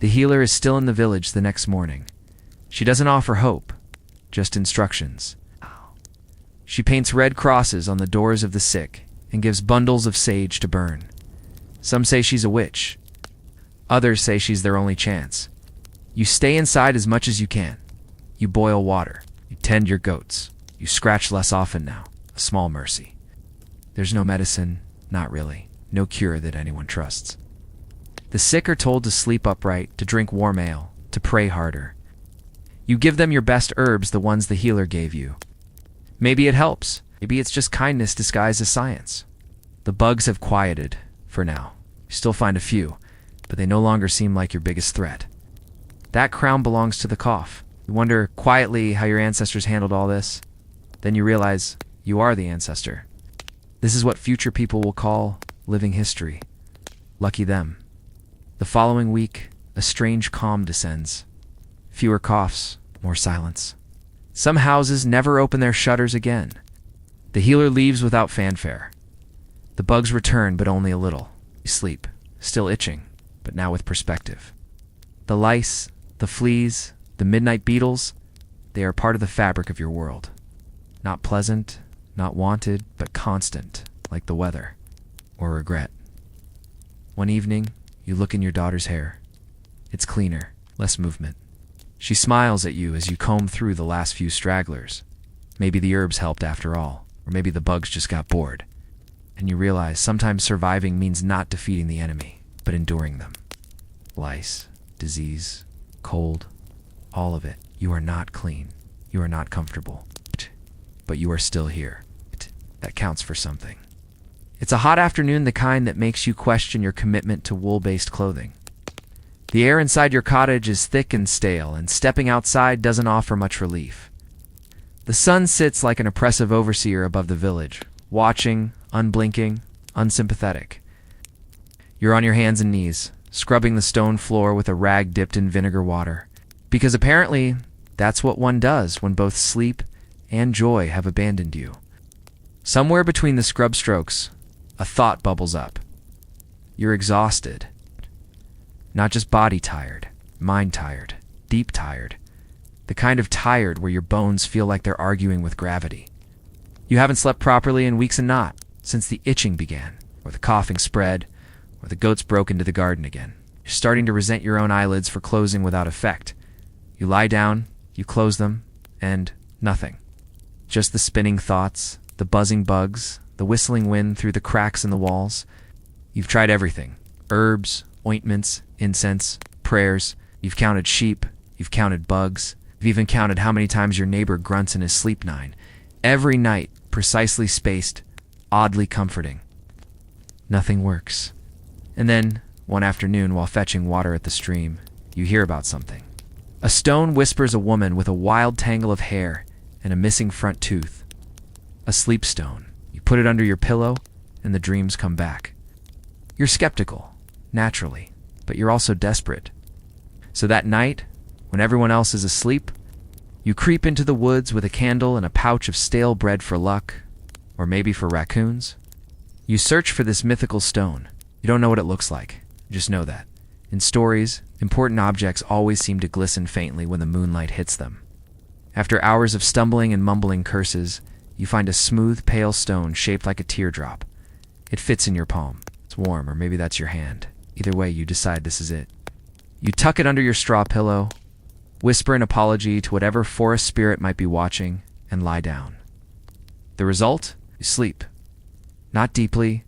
The healer is still in the village the next morning. She doesn't offer hope, just instructions. She paints red crosses on the doors of the sick and gives bundles of sage to burn. Some say she's a witch. Others say she's their only chance. You stay inside as much as you can. You boil water. You tend your goats. You scratch less often now. A small mercy. There's no medicine, not really. No cure that anyone trusts. The sick are told to sleep upright, to drink warm ale, to pray harder. You give them your best herbs, the ones the healer gave you. Maybe it helps. Maybe it's just kindness disguised as science. The bugs have quieted, for now. You still find a few, but they no longer seem like your biggest threat. That crown belongs to the cough. You wonder quietly how your ancestors handled all this. Then you realize you are the ancestor. This is what future people will call living history. Lucky them. The following week, a strange calm descends. Fewer coughs, more silence. Some houses never open their shutters again. The healer leaves without fanfare. The bugs return, but only a little. You sleep, still itching, but now with perspective. The lice, the fleas, the midnight beetles, they are part of the fabric of your world. Not pleasant, not wanted, but constant, like the weather, or regret. One evening, you look in your daughter's hair. It's cleaner, less movement. She smiles at you as you comb through the last few stragglers. Maybe the herbs helped after all, or maybe the bugs just got bored. And you realize sometimes surviving means not defeating the enemy, but enduring them. Lice, disease, cold, all of it. You are not clean. You are not comfortable. But you are still here. That counts for something. It's a hot afternoon, the kind that makes you question your commitment to wool-based clothing. The air inside your cottage is thick and stale, and stepping outside doesn't offer much relief. The sun sits like an oppressive overseer above the village, watching, unblinking, unsympathetic. You're on your hands and knees, scrubbing the stone floor with a rag dipped in vinegar water, because apparently that's what one does when both sleep and joy have abandoned you. Somewhere between the scrub strokes, a thought bubbles up. You're exhausted. Not just body tired, mind tired, deep tired. The kind of tired where your bones feel like they're arguing with gravity. You haven't slept properly in weeks and not, since the itching began, or the coughing spread, or the goats broke into the garden again. You're starting to resent your own eyelids for closing without effect. You lie down, you close them, and nothing. Just the spinning thoughts, the buzzing bugs, the whistling wind through the cracks in the walls. You've tried everything. Herbs, ointments, incense, prayers. You've counted sheep. You've counted bugs. You've even counted how many times your neighbor grunts in his sleep nine. Every night, precisely spaced, oddly comforting. Nothing works. And then, one afternoon while fetching water at the stream, you hear about something. A stone whispers a woman with a wild tangle of hair and a missing front tooth. A sleep stone. You put it under your pillow, and the dreams come back. You're skeptical, naturally, but you're also desperate. So that night, when everyone else is asleep, you creep into the woods with a candle and a pouch of stale bread for luck, or maybe for raccoons. You search for this mythical stone. You don't know what it looks like. You just know that. In stories, Important objects always seem to glisten faintly when the moonlight hits them. After hours of stumbling and mumbling curses, you find a smooth, pale stone shaped like a teardrop. It fits in your palm. It's warm, or maybe that's your hand. Either way, you decide this is it. You tuck it under your straw pillow, whisper an apology to whatever forest spirit might be watching, and lie down. The result? You sleep. Not deeply,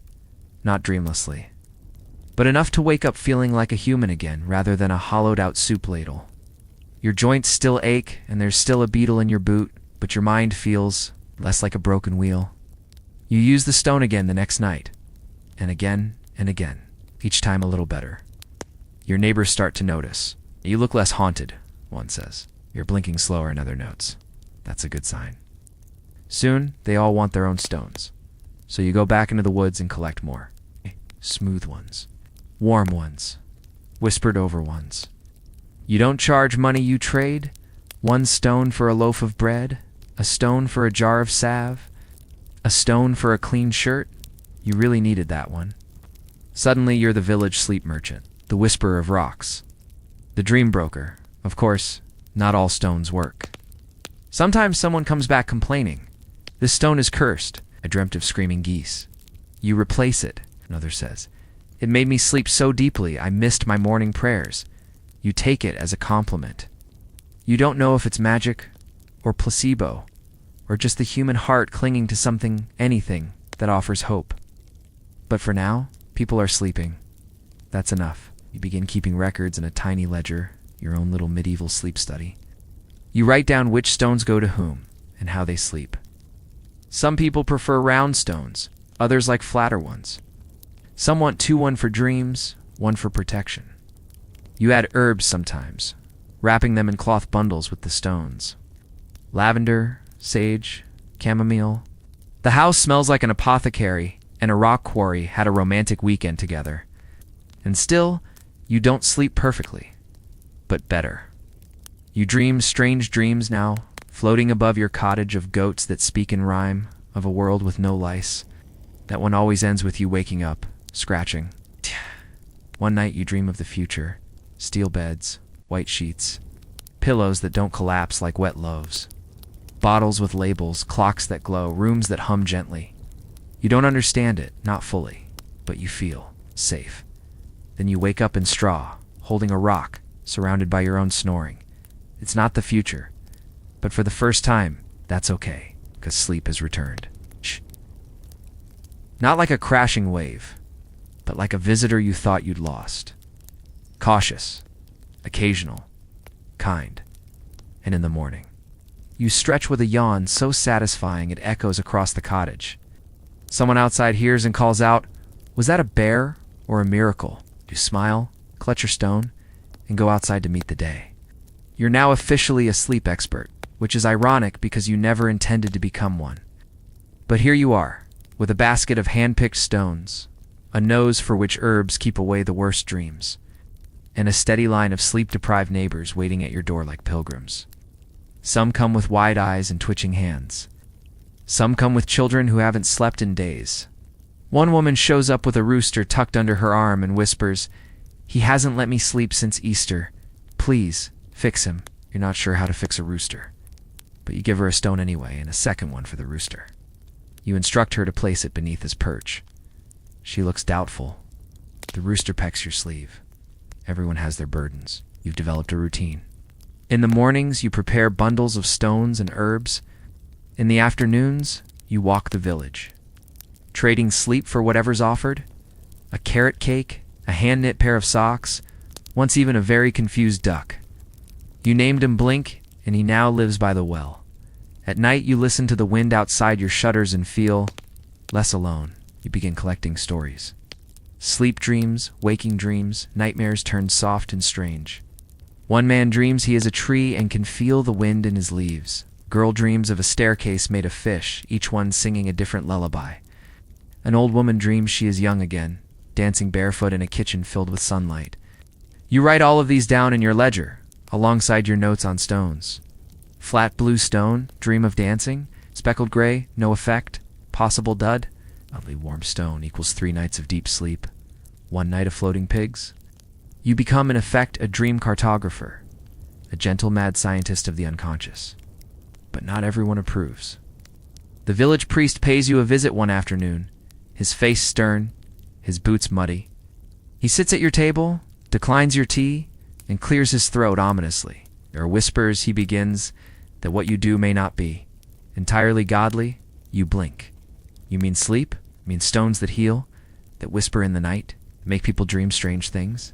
not dreamlessly, but enough to wake up feeling like a human again rather than a hollowed-out soup ladle. Your joints still ache, and there's still a beetle in your boot, but your mind feels less like a broken wheel. You use the stone again the next night, and again, each time a little better. Your neighbors start to notice. You look less haunted, one says. You're blinking slower, another notes. That's a good sign. Soon, they all want their own stones. So you go back into the woods and collect more. Smooth ones. Warm ones. Whispered over ones. You don't charge money, you trade. 1 stone for a loaf of bread. A stone for a jar of salve. A stone for a clean shirt. You really needed that one. Suddenly you're the village sleep merchant. The whisperer of rocks. The dream broker. Of course, not all stones work. Sometimes someone comes back complaining. This stone is cursed. I dreamt of screaming geese. You replace it, another says. It made me sleep so deeply I missed my morning prayers. You take it as a compliment. You don't know if it's magic or placebo or just the human heart clinging to something, anything, that offers hope. But for now, people are sleeping. That's enough. You begin keeping records in a tiny ledger, your own little medieval sleep study. You write down which stones go to whom and how they sleep. Some people prefer round stones, others like flatter ones. Some want 2, 1 for dreams, 1 for protection. You add herbs sometimes, wrapping them in cloth bundles with the stones. Lavender, sage, chamomile. The house smells like an apothecary, and a rock quarry had a romantic weekend together. And still, you don't sleep perfectly, but better. You dream strange dreams now, floating above your cottage of goats that speak in rhyme, of a world with no lice. That one always ends with you waking up, scratching. One night you dream of the future, steel beds, white sheets, pillows that don't collapse like wet loaves, bottles with labels, clocks that glow, rooms that hum gently. You don't understand it, not fully, but you feel safe. Then you wake up in straw, holding a rock, surrounded by your own snoring. It's not the future, but for the first time, that's okay, because sleep has returned. Shh. Not like a crashing wave, but like a visitor you thought you'd lost. Cautious, occasional, kind, and in the morning. You stretch with a yawn so satisfying it echoes across the cottage. Someone outside hears and calls out, "Was that a bear or a miracle?" You smile, clutch your stone, and go outside to meet the day. You're now officially a sleep expert, which is ironic because you never intended to become one. But here you are, with a basket of hand-picked stones, a nose for which herbs keep away the worst dreams, and a steady line of sleep-deprived neighbors waiting at your door like pilgrims. Some come with wide eyes and twitching hands. Some come with children who haven't slept in days. One woman shows up with a rooster tucked under her arm and whispers, "He hasn't let me sleep since Easter. Please, fix him." You're not sure how to fix a rooster, but you give her a stone anyway and a second one for the rooster. You instruct her to place it beneath his perch. She looks doubtful. The rooster pecks your sleeve. Everyone has their burdens. You've developed a routine. In the mornings, you prepare bundles of stones and herbs. In the afternoons, you walk the village, trading sleep for whatever's offered. A carrot cake, a hand-knit pair of socks, once even a very confused duck. You named him Blink, and he now lives by the well. At night, you listen to the wind outside your shutters and feel less alone. You begin collecting stories. Sleep dreams, waking dreams, nightmares turned soft and strange. One man dreams he is a tree and can feel the wind in his leaves. Girl dreams of a staircase made of fish, each one singing a different lullaby. An old woman dreams she is young again, dancing barefoot in a kitchen filled with sunlight. You write all of these down in your ledger, alongside your notes on stones. Flat blue stone, dream of dancing. Speckled gray, no effect, possible dud. Oddly warm stone equals 3 nights of deep sleep. 1 night of floating pigs. You become, in effect, a dream cartographer, a gentle mad scientist of the unconscious. But not everyone approves. The village priest pays you a visit one afternoon, his face stern, his boots muddy. He sits at your table, declines your tea, and clears his throat ominously. There are whispers, he begins, that what you do may not be entirely godly. You blink. You mean sleep? Mean stones that heal, that whisper in the night, make people dream strange things?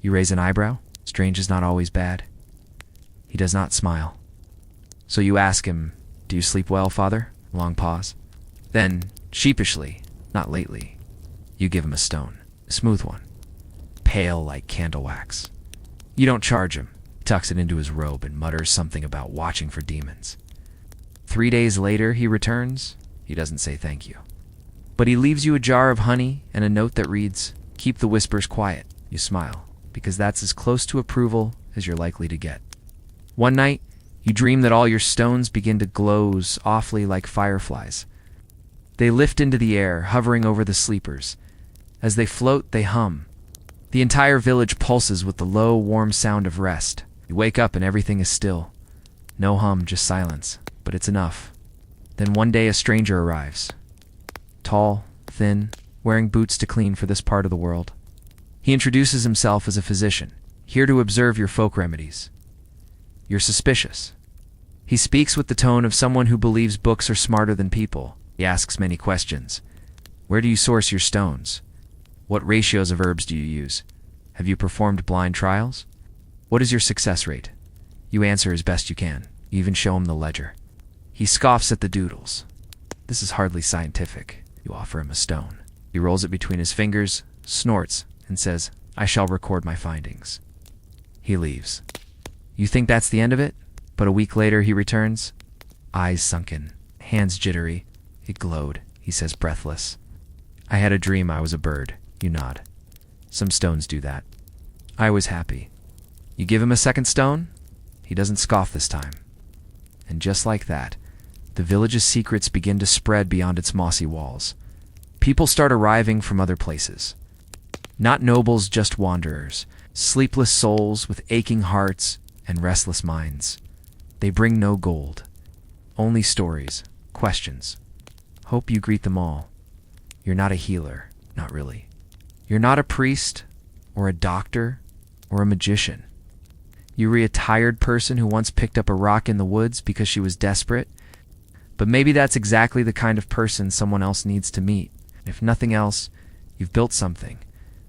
You raise an eyebrow. Strange is not always bad. He does not smile. So you ask him, "Do you sleep well, Father?" Long pause. Then, sheepishly, "Not lately," you give him a stone, a smooth one, pale like candle wax. You don't charge him. He tucks it into his robe and mutters something about watching for demons. 3 days later, he returns. He doesn't say thank you. But he leaves you a jar of honey and a note that reads, "Keep the whispers quiet." You smile, because that's as close to approval as you're likely to get. One night, you dream that all your stones begin to glow awfully like fireflies. They lift into the air, hovering over the sleepers. As they float, they hum. The entire village pulses with the low, warm sound of rest. You wake up and everything is still. No hum, just silence, but it's enough. Then one day a stranger arrives. Tall, thin, wearing boots to clean for this part of the world. He introduces himself as a physician, here to observe your folk remedies. You're suspicious. He speaks with the tone of someone who believes books are smarter than people. He asks many questions. Where do you source your stones? What ratios of herbs do you use? Have you performed blind trials? What is your success rate? You answer as best you can. You even show him the ledger. He scoffs at the doodles. This is hardly scientific. You offer him a stone. He rolls it between his fingers, snorts, and says, "I shall record my findings." He leaves. You think that's the end of it? But a week later he returns, eyes sunken, hands jittery. It glowed, he says, breathless. "I had a dream I was a bird." You nod. Some stones do that. I was happy. You give him a second stone? He doesn't scoff this time. And just like that, the village's secrets begin to spread beyond its mossy walls. People start arriving from other places. Not nobles, just wanderers, sleepless souls with aching hearts and restless minds. They bring no gold, only stories, questions. Hope you greet them all. You're not a healer, not really. You're not a priest, or a doctor, or a magician. You're a tired person who once picked up a rock in the woods because she was desperate. But maybe that's exactly the kind of person someone else needs to meet. If nothing else, you've built something,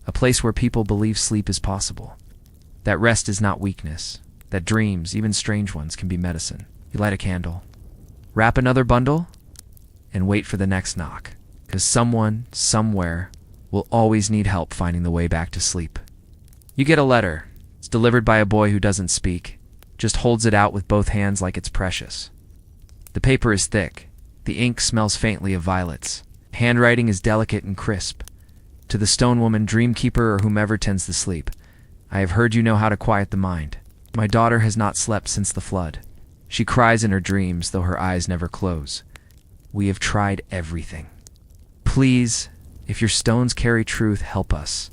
a place where people believe sleep is possible. That rest is not weakness, that dreams, even strange ones, can be medicine. You light a candle, wrap another bundle, and wait for the next knock, because someone, somewhere, will always need help finding the way back to sleep. You get a letter. It's delivered by a boy who doesn't speak, just holds it out with both hands like it's precious. The paper is thick. The ink smells faintly of violets. Handwriting is delicate and crisp. To the stone woman, dreamkeeper, or whomever tends the sleep, I have heard you know how to quiet the mind. My daughter has not slept since the flood. She cries in her dreams, though her eyes never close. We have tried everything. Please, if your stones carry truth, help us.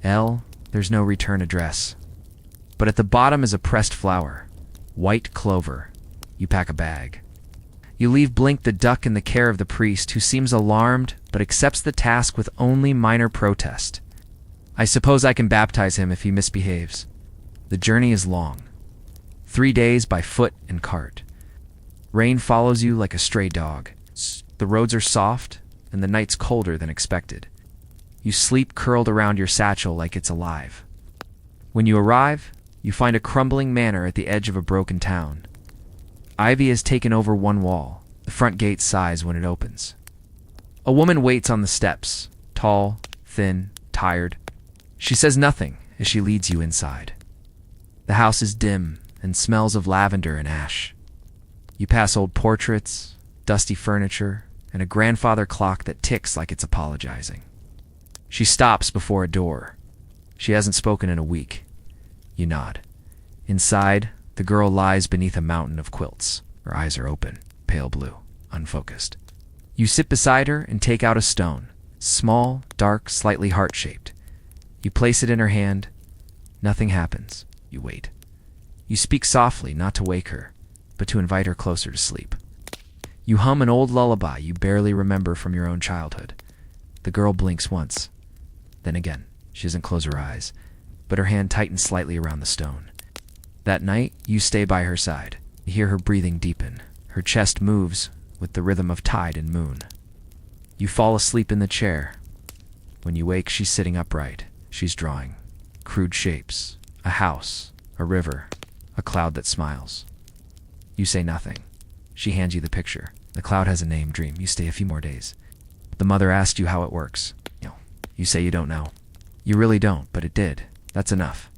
L, there's no return address. But at the bottom is a pressed flower. White clover. You pack a bag. You leave Blink the duck in the care of the priest, who seems alarmed but accepts the task with only minor protest. I suppose I can baptize him if he misbehaves. The journey is long. 3 days by foot and cart. Rain follows you like a stray dog. The roads are soft, and the night's colder than expected. You sleep curled around your satchel like it's alive. When you arrive, you find a crumbling manor at the edge of a broken town. Ivy has taken over one wall. The front gate sighs when it opens. A woman waits on the steps, tall, thin, tired. She says nothing as she leads you inside. The house is dim and smells of lavender and ash. You pass old portraits, dusty furniture, and a grandfather clock that ticks like it's apologizing. She stops before a door. She hasn't spoken in a week. You nod. Inside, the girl lies beneath a mountain of quilts. Her eyes are open, pale blue, unfocused. You sit beside her and take out a stone, small, dark, slightly heart-shaped. You place it in her hand. Nothing happens. You wait. You speak softly, not to wake her, but to invite her closer to sleep. You hum an old lullaby you barely remember from your own childhood. The girl blinks once. Then again. She doesn't close her eyes, but her hand tightens slightly around the stone. That night, you stay by her side. You hear her breathing deepen. Her chest moves with the rhythm of tide and moon. You fall asleep in the chair. When you wake, she's sitting upright. She's drawing crude shapes, a house, a river, a cloud that smiles. You say nothing. She hands you the picture. The cloud has a name, Dream. You stay a few more days. The mother asked you how it works. You say you don't know. You really don't, but it did. That's enough.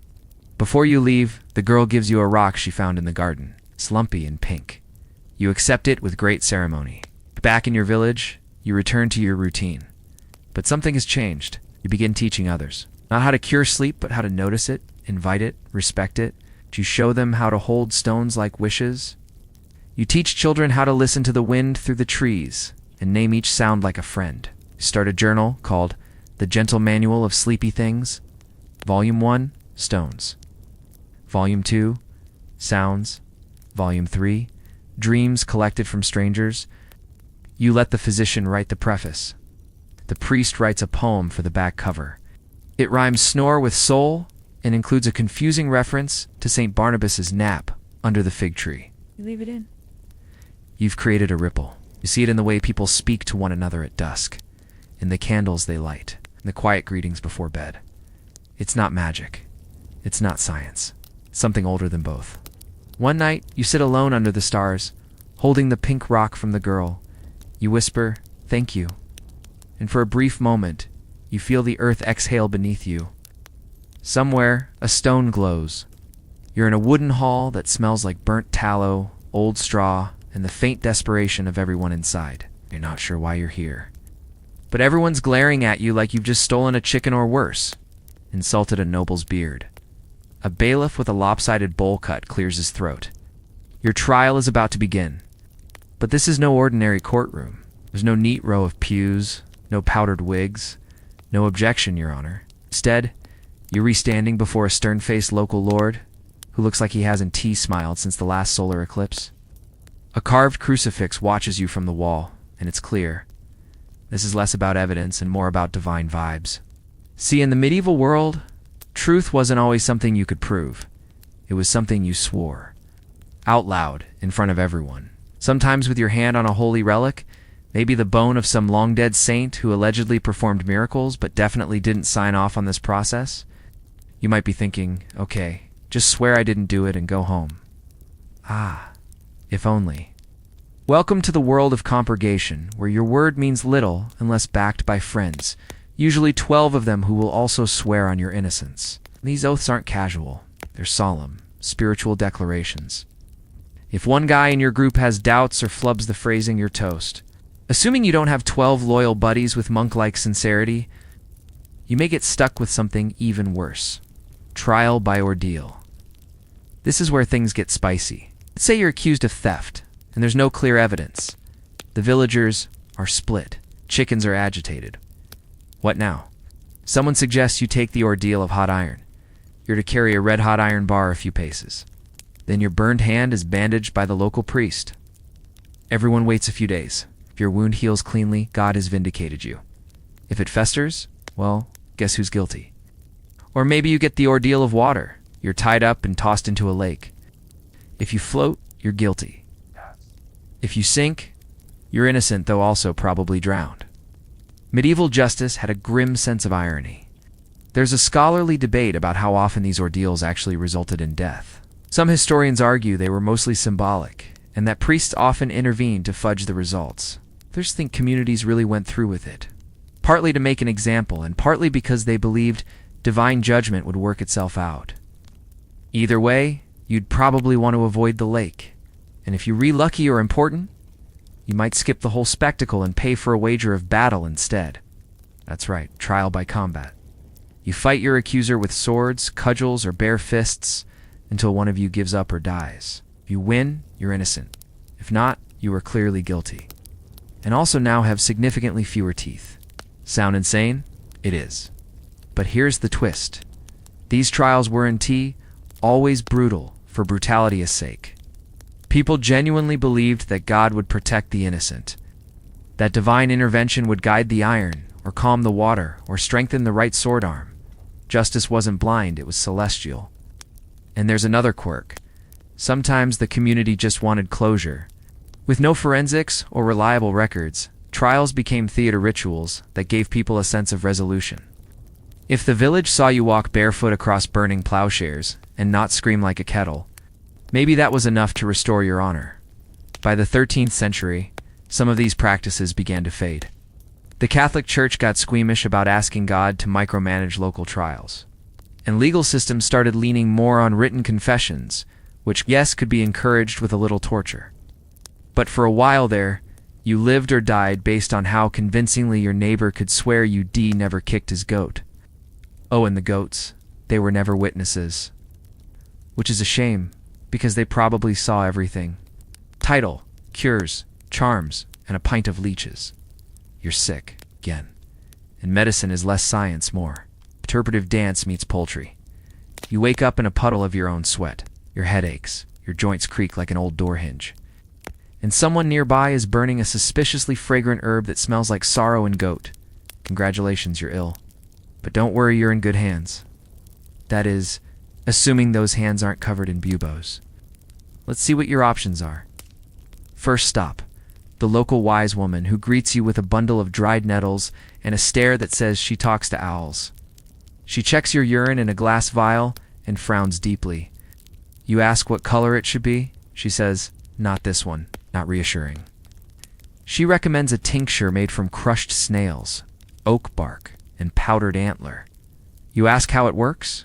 Before you leave, the girl gives you a rock she found in the garden. It's lumpy and pink. You accept it with great ceremony. Back in your village, you return to your routine. But something has changed. You begin teaching others. Not how to cure sleep, but how to notice it, invite it, respect it. You show them how to hold stones like wishes. You teach children how to listen to the wind through the trees and name each sound like a friend. You start a journal called The Gentle Manual of Sleepy Things. Volume 1, Stones. Volume 2, Sounds. Volume 3, Dreams Collected from Strangers. You let the physician write the preface. The priest writes a poem for the back cover. It rhymes snore with soul and includes a confusing reference to St. Barnabas's nap under the fig tree. You leave it in. You've created a ripple. You see it in the way people speak to one another at dusk, in the candles they light, in the quiet greetings before bed. It's not magic. It's not science. It's something older than both. One night, you sit alone under the stars, holding the pink rock from the girl. You whisper, "Thank you." And for a brief moment, you feel the earth exhale beneath you. Somewhere, a stone glows. You're in a wooden hall that smells like burnt tallow, old straw, and the faint desperation of everyone inside. You're not sure why you're here. But everyone's glaring at you like you've just stolen a chicken or worse, insulted a noble's beard. A bailiff with a lopsided bowl cut clears his throat. Your trial is about to begin. But this is no ordinary courtroom. There's no neat row of pews, no powdered wigs, no objection, Your Honor. Instead, you're standing before a stern-faced local lord who looks like he hasn't smiled since the last solar eclipse. A carved crucifix watches you from the wall, and it's clear. This is less about evidence and more about divine vibes. See, in the medieval world, truth wasn't always something you could prove. It was something you swore. Out loud, in front of everyone. Sometimes with your hand on a holy relic, maybe the bone of some long-dead saint who allegedly performed miracles but definitely didn't sign off on this process. You might be thinking, okay, just swear I didn't do it and go home. Ah, if only. Welcome to the world of compurgation, where your word means little unless backed by friends, usually 12 of them who will also swear on your innocence. These oaths aren't casual. They're solemn, spiritual declarations. If one guy in your group has doubts or flubs the phrasing, you're toast. Assuming you don't have 12 loyal buddies with monk-like sincerity, you may get stuck with something even worse. Trial by ordeal. This is where things get spicy. Let's say you're accused of theft, and there's no clear evidence. The villagers are split. Chickens are agitated. What now? Someone suggests you take the ordeal of hot iron. You're to carry a red-hot iron bar a few paces. Then your burned hand is bandaged by the local priest. Everyone waits a few days. If your wound heals cleanly, God has vindicated you. If it festers, well, guess who's guilty? Or maybe you get the ordeal of water. You're tied up and tossed into a lake. If you float, you're guilty. If you sink, you're innocent, though also probably drowned. Medieval justice had a grim sense of irony. There's a scholarly debate about how often these ordeals actually resulted in death. Some historians argue they were mostly symbolic, and that priests often intervened to fudge the results. Others think communities really went through with it, partly to make an example, and partly because they believed divine judgment would work itself out. Either way, you'd probably want to avoid the lake, and if you're really lucky or important, you might skip the whole spectacle and pay for a wager of battle instead. That's right, trial by combat. You fight your accuser with swords, cudgels, or bare fists until one of you gives up or dies. If you win, you're innocent. If not, you are clearly guilty. And also now have significantly fewer teeth. Sound insane? It is. But here's the twist. These trials weren't always brutal for brutality's sake. People genuinely believed that God would protect the innocent, that divine intervention would guide the iron, or calm the water, or strengthen the right sword arm. Justice wasn't blind, it was celestial. And there's another quirk. Sometimes the community just wanted closure. With no forensics or reliable records, trials became theater rituals that gave people a sense of resolution. If the village saw you walk barefoot across burning plowshares and not scream like a kettle, maybe that was enough to restore your honor. By the 13th century, some of these practices began to fade. The Catholic Church got squeamish about asking God to micromanage local trials, and legal systems started leaning more on written confessions, which, yes, could be encouraged with a little torture. But for a while there, you lived or died based on how convincingly your neighbor could swear you never kicked his goat. Oh, and the goats, they were never witnesses. Which is a shame, because they probably saw everything. Title, cures, charms, and a pint of leeches. You're sick, again. And medicine is less science, more interpretive dance meets poultry. You wake up in a puddle of your own sweat. Your head aches, your joints creak like an old door hinge. And someone nearby is burning a suspiciously fragrant herb that smells like sorrow and goat. Congratulations, you're ill. But don't worry, you're in good hands. That is, assuming those hands aren't covered in buboes. Let's see what your options are. First stop, the local wise woman who greets you with a bundle of dried nettles and a stare that says she talks to owls. She checks your urine in a glass vial and frowns deeply. You ask what color it should be. She says, "Not this one," not reassuring. She recommends a tincture made from crushed snails, oak bark, and powdered antler. You ask how it works?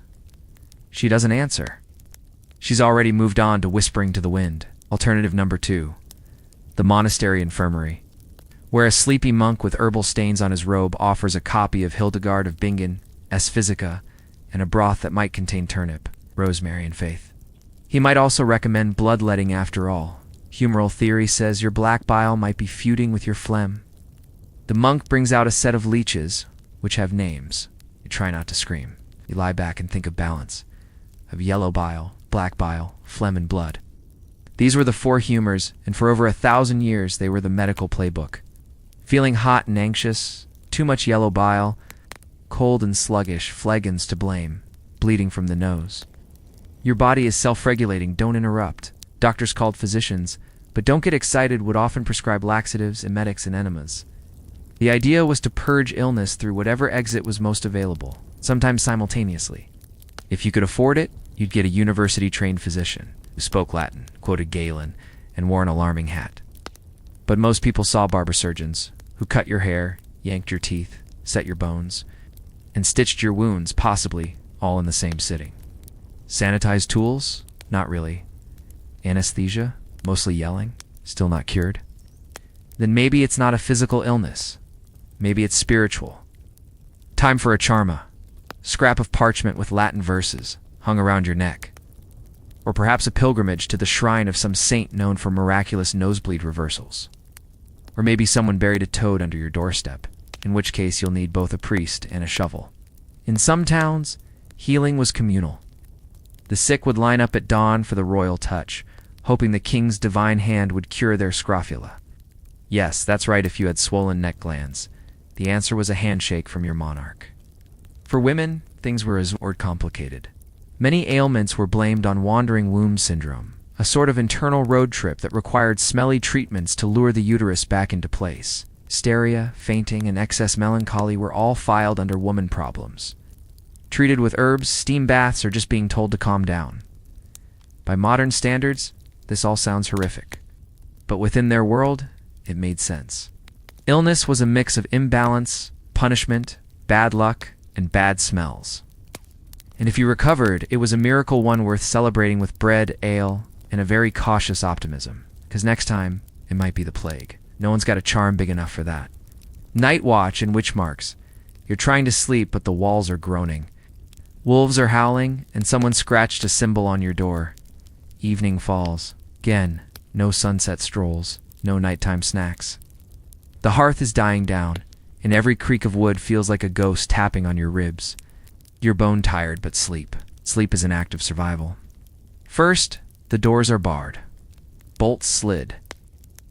She doesn't answer. She's already moved on to whispering to the wind. Alternative number 2. The monastery infirmary, where a sleepy monk with herbal stains on his robe offers a copy of Hildegard of Bingen, S. Physica, and a broth that might contain turnip, rosemary, and faith. He might also recommend bloodletting after all. Humoral theory says your black bile might be feuding with your phlegm. The monk brings out a set of leeches, which have names. You try not to scream. You lie back and think of balance. Of yellow bile, black bile, phlegm, and blood. These were the 4 humors, and for over 1,000 years they were the medical playbook. Feeling hot and anxious, too much yellow bile, cold and sluggish, phlegm's to blame, bleeding from the nose. Your body is self-regulating, don't interrupt. Doctors called physicians, but don't get excited, would often prescribe laxatives, emetics, and enemas. The idea was to purge illness through whatever exit was most available, sometimes simultaneously. If you could afford it, you'd get a university-trained physician who spoke Latin, quoted Galen, and wore an alarming hat. But most people saw barber surgeons who cut your hair, yanked your teeth, set your bones, and stitched your wounds, possibly all in the same sitting. Sanitized tools? Not really. Anesthesia? Mostly yelling? Still not cured? Then maybe it's not a physical illness. Maybe it's spiritual. Time for a charma. Scrap of parchment with Latin verses hung around your neck. Or perhaps a pilgrimage to the shrine of some saint known for miraculous nosebleed reversals. Or maybe someone buried a toad under your doorstep, in which case you'll need both a priest and a shovel. In some towns, healing was communal. The sick would line up at dawn for the royal touch, hoping the king's divine hand would cure their scrofula. Yes, that's right, if you had swollen neck glands. The answer was a handshake from your monarch. For women, things were as or complicated. Many ailments were blamed on wandering womb syndrome, a sort of internal road trip that required smelly treatments to lure the uterus back into place. Hysteria, fainting, and excess melancholy were all filed under woman problems. Treated with herbs, steam baths, or just being told to calm down. By modern standards, this all sounds horrific. But within their world, it made sense. Illness was a mix of imbalance, punishment, bad luck, and bad smells. And if you recovered, it was a miracle, one worth celebrating with bread, ale, and a very cautious optimism. Because next time, it might be the plague. No one's got a charm big enough for that. Night watch and witch marks. You're trying to sleep, but the walls are groaning. Wolves are howling, and someone scratched a symbol on your door. Evening falls. Again, no sunset strolls, no nighttime snacks. The hearth is dying down, and every creak of wood feels like a ghost tapping on your ribs. You're bone tired, but sleep. Sleep is an act of survival. First, the doors are barred. Bolts slid.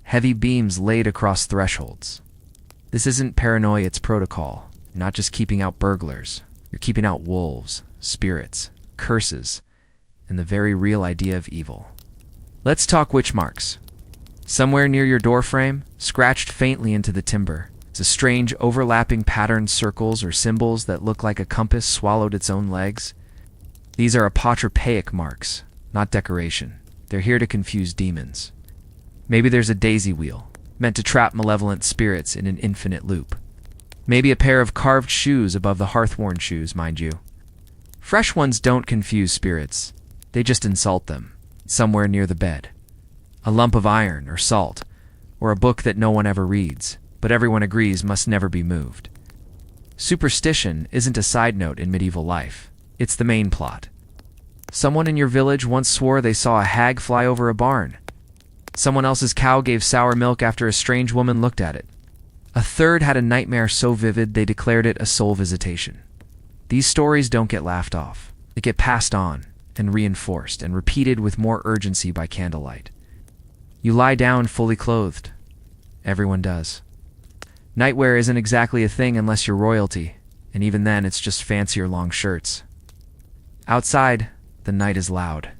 Heavy beams laid across thresholds. This isn't paranoia, it's protocol. You're not just keeping out burglars. You're keeping out wolves, spirits, curses, and the very real idea of evil. Let's talk witch marks. Somewhere near your doorframe, scratched faintly into the timber, is a strange overlapping patterned circles or symbols that look like a compass swallowed its own legs. These are apotropaic marks, not decoration. They're here to confuse demons. Maybe there's a daisy wheel, meant to trap malevolent spirits in an infinite loop. Maybe a pair of carved shoes above the hearth-worn shoes, mind you. Fresh ones don't confuse spirits. They just insult them, somewhere near the bed. A lump of iron or salt, or a book that no one ever reads, but everyone agrees must never be moved. Superstition isn't a side note in medieval life. It's the main plot. Someone in your village once swore they saw a hag fly over a barn. Someone else's cow gave sour milk after a strange woman looked at it. A third had a nightmare so vivid they declared it a soul visitation. These stories don't get laughed off. They get passed on and reinforced and repeated with more urgency by candlelight. You lie down fully clothed. Everyone does. Nightwear isn't exactly a thing unless you're royalty, and even then it's just fancier long shirts. Outside, the night is loud.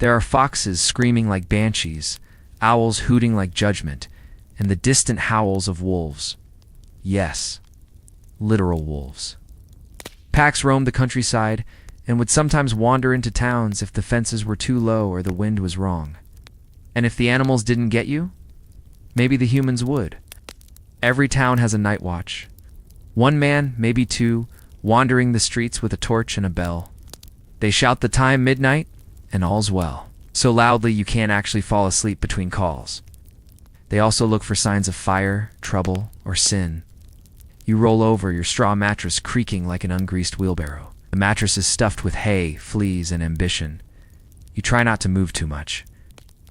There are foxes screaming like banshees, owls hooting like judgment, and the distant howls of wolves. Yes, literal wolves. Packs roam the countryside and would sometimes wander into towns if the fences were too low or the wind was wrong. And if the animals didn't get you, maybe the humans would. Every town has a night watch. One man, maybe two, wandering the streets with a torch and a bell. They shout the time midnight, and all's well, so loudly you can't actually fall asleep between calls. They also look for signs of fire, trouble, or sin. You roll over, your straw mattress creaking like an ungreased wheelbarrow. The mattress is stuffed with hay, fleas, and ambition. You try not to move too much.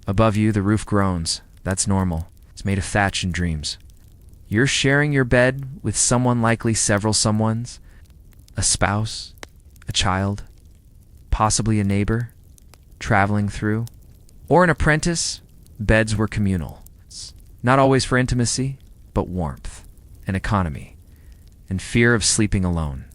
Above you, the roof groans. That's normal. It's made of thatch and dreams. You're sharing your bed with someone, likely several someones. A spouse, a child, possibly a neighbor, traveling through. Or an apprentice. Beds were communal. Not always for intimacy, but warmth, and economy, and fear of sleeping alone.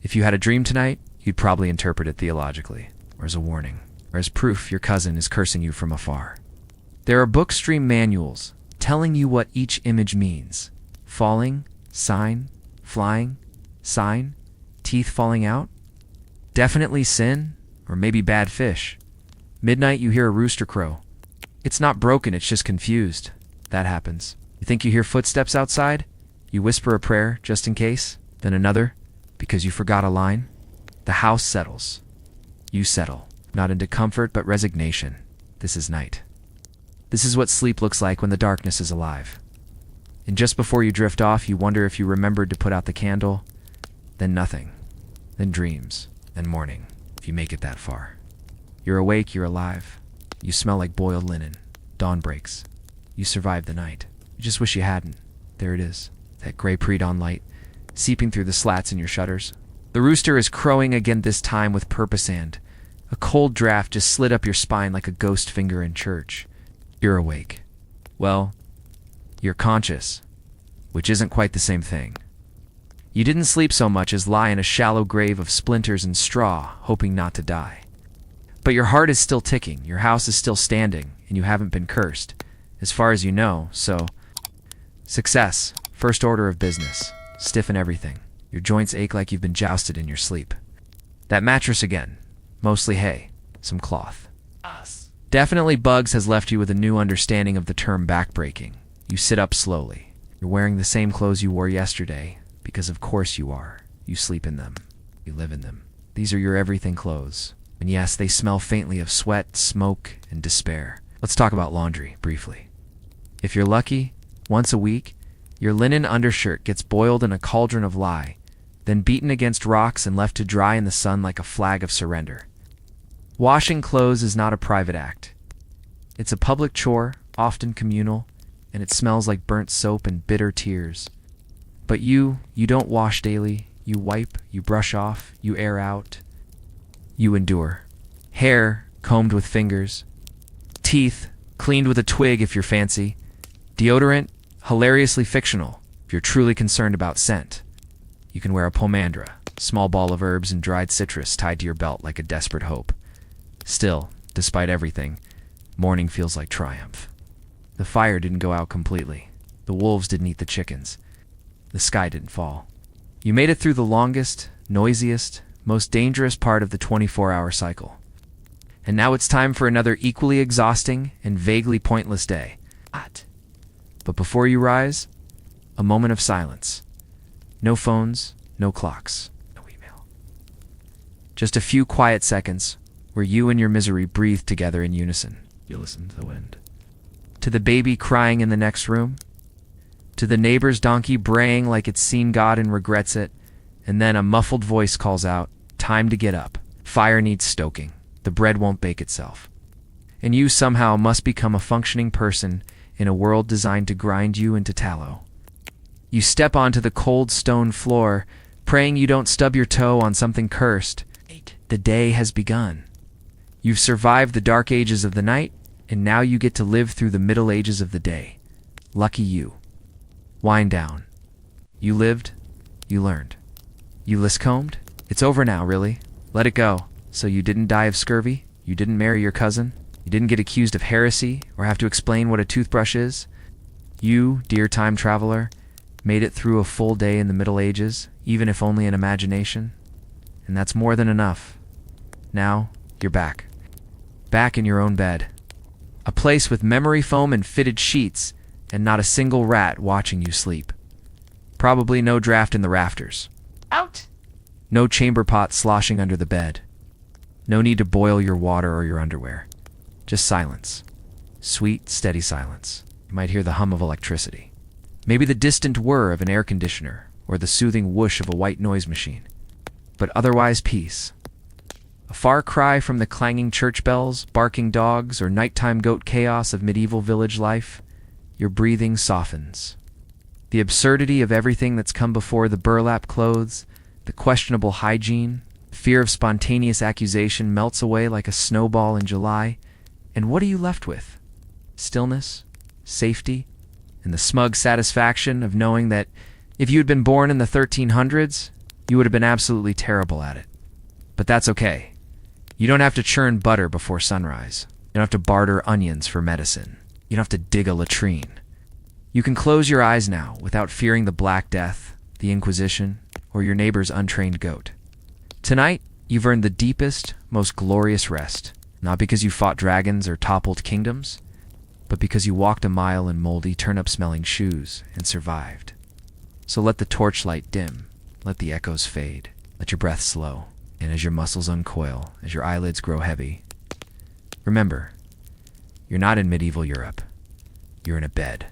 If you had a dream tonight, you'd probably interpret it theologically, or as a warning, or as proof your cousin is cursing you from afar. There are bookstream manuals telling you what each image means. Falling, sign, flying, sign, teeth falling out. Definitely sin, or maybe bad fish. Midnight you hear a rooster crow. It's not broken, it's just confused. That happens. You think you hear footsteps outside? You whisper a prayer, just in case, then another, because you forgot a line. The house settles. You settle, not into comfort, but resignation. This is night. This is what sleep looks like when the darkness is alive. And just before you drift off, you wonder if you remembered to put out the candle. Then nothing. Then dreams. Then morning, if you make it that far. You're awake, you're alive. You smell like boiled linen. Dawn breaks. You survived the night. You just wish you hadn't. There it is, that gray pre-dawn light, seeping through the slats in your shutters. The rooster is crowing again, this time with purpose, and a cold draft just slid up your spine like a ghost finger in church. You're awake. Well, you're conscious, which isn't quite the same thing. You didn't sleep so much as lie in a shallow grave of splinters and straw, hoping not to die. But your heart is still ticking, your house is still standing, and you haven't been cursed, as far as you know, so... Success, first order of business. Stiffen everything. Your joints ache like you've been jousted in your sleep. That mattress again. Mostly hay. Some cloth. Definitely Bugs has left you with a new understanding of the term backbreaking. You sit up slowly. You're wearing the same clothes you wore yesterday, because of course you are. You sleep in them. You live in them. These are your everything clothes. And yes, they smell faintly of sweat, smoke, and despair. Let's talk about laundry, briefly. If you're lucky, once a week, your linen undershirt gets boiled in a cauldron of lye, then beaten against rocks and left to dry in the sun like a flag of surrender. Washing clothes is not a private act. It's a public chore, often communal, and it smells like burnt soap and bitter tears. But you don't wash daily, You wipe, you brush off, you air out. You endure. Hair combed with fingers. Teeth cleaned with a twig if you're fancy. Deodorant hilariously fictional if you're truly concerned about scent. You can wear a pomandra, small ball of herbs and dried citrus tied to your belt like a desperate hope. Still, despite everything, morning feels like triumph. The fire didn't go out completely. The wolves didn't eat the chickens. The sky didn't fall. You made it through the longest, noisiest, most dangerous part of the 24-hour cycle. And now it's time for another equally exhausting and vaguely pointless day. But before you rise, a moment of silence. No phones, no clocks, no email. Just a few quiet seconds where you and your misery breathe together in unison. You listen to the wind. To the baby crying in the next room. To the neighbor's donkey braying like it's seen God and regrets it. And then a muffled voice calls out, "Time to get up. Fire needs stoking. The bread won't bake itself." And you somehow must become a functioning person in a world designed to grind you into tallow. You step onto the cold stone floor, praying you don't stub your toe on something cursed. The day has begun. You've survived the dark ages of the night, and now you get to live through the middle ages of the day. Lucky you. Wind down. You lived. You learned. You list-combed? It's over now, really. Let it go. So you didn't die of scurvy? You didn't marry your cousin? You didn't get accused of heresy or have to explain what a toothbrush is? You, dear time traveler, made it through a full day in the Middle Ages, even if only in imagination. And that's more than enough. Now, you're back. Back in your own bed. A place with memory foam and fitted sheets, and not a single rat watching you sleep. Probably no draft in the rafters. Out! No chamber pot sloshing under the bed. No need to boil your water or your underwear. Just silence. Sweet, steady silence. You might hear the hum of electricity. Maybe the distant whir of an air conditioner, or the soothing whoosh of a white noise machine. But otherwise peace. A far cry from the clanging church bells, barking dogs, or nighttime goat chaos of medieval village life. Your breathing softens. The absurdity of everything that's come before, the burlap clothes, the questionable hygiene, fear of spontaneous accusation melts away like a snowball in July. And what are you left with? Stillness, safety, and the smug satisfaction of knowing that if you had been born in the 1300s, you would have been absolutely terrible at it. But that's okay. You don't have to churn butter before sunrise. You don't have to barter onions for medicine. You don't have to dig a latrine. You can close your eyes now without fearing the Black Death, the Inquisition, or your neighbor's untrained goat. Tonight, you've earned the deepest, most glorious rest, not because you fought dragons or toppled kingdoms, but because you walked a mile in moldy, turnip-smelling shoes and survived. So let the torchlight dim, let the echoes fade, let your breath slow, and as your muscles uncoil, as your eyelids grow heavy, remember, you're not in medieval Europe. You're in a bed.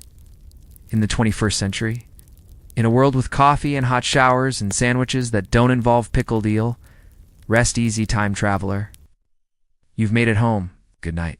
In the 21st century, in a world with coffee and hot showers and sandwiches that don't involve pickled eel, rest easy, time traveler. You've made it home. Good night.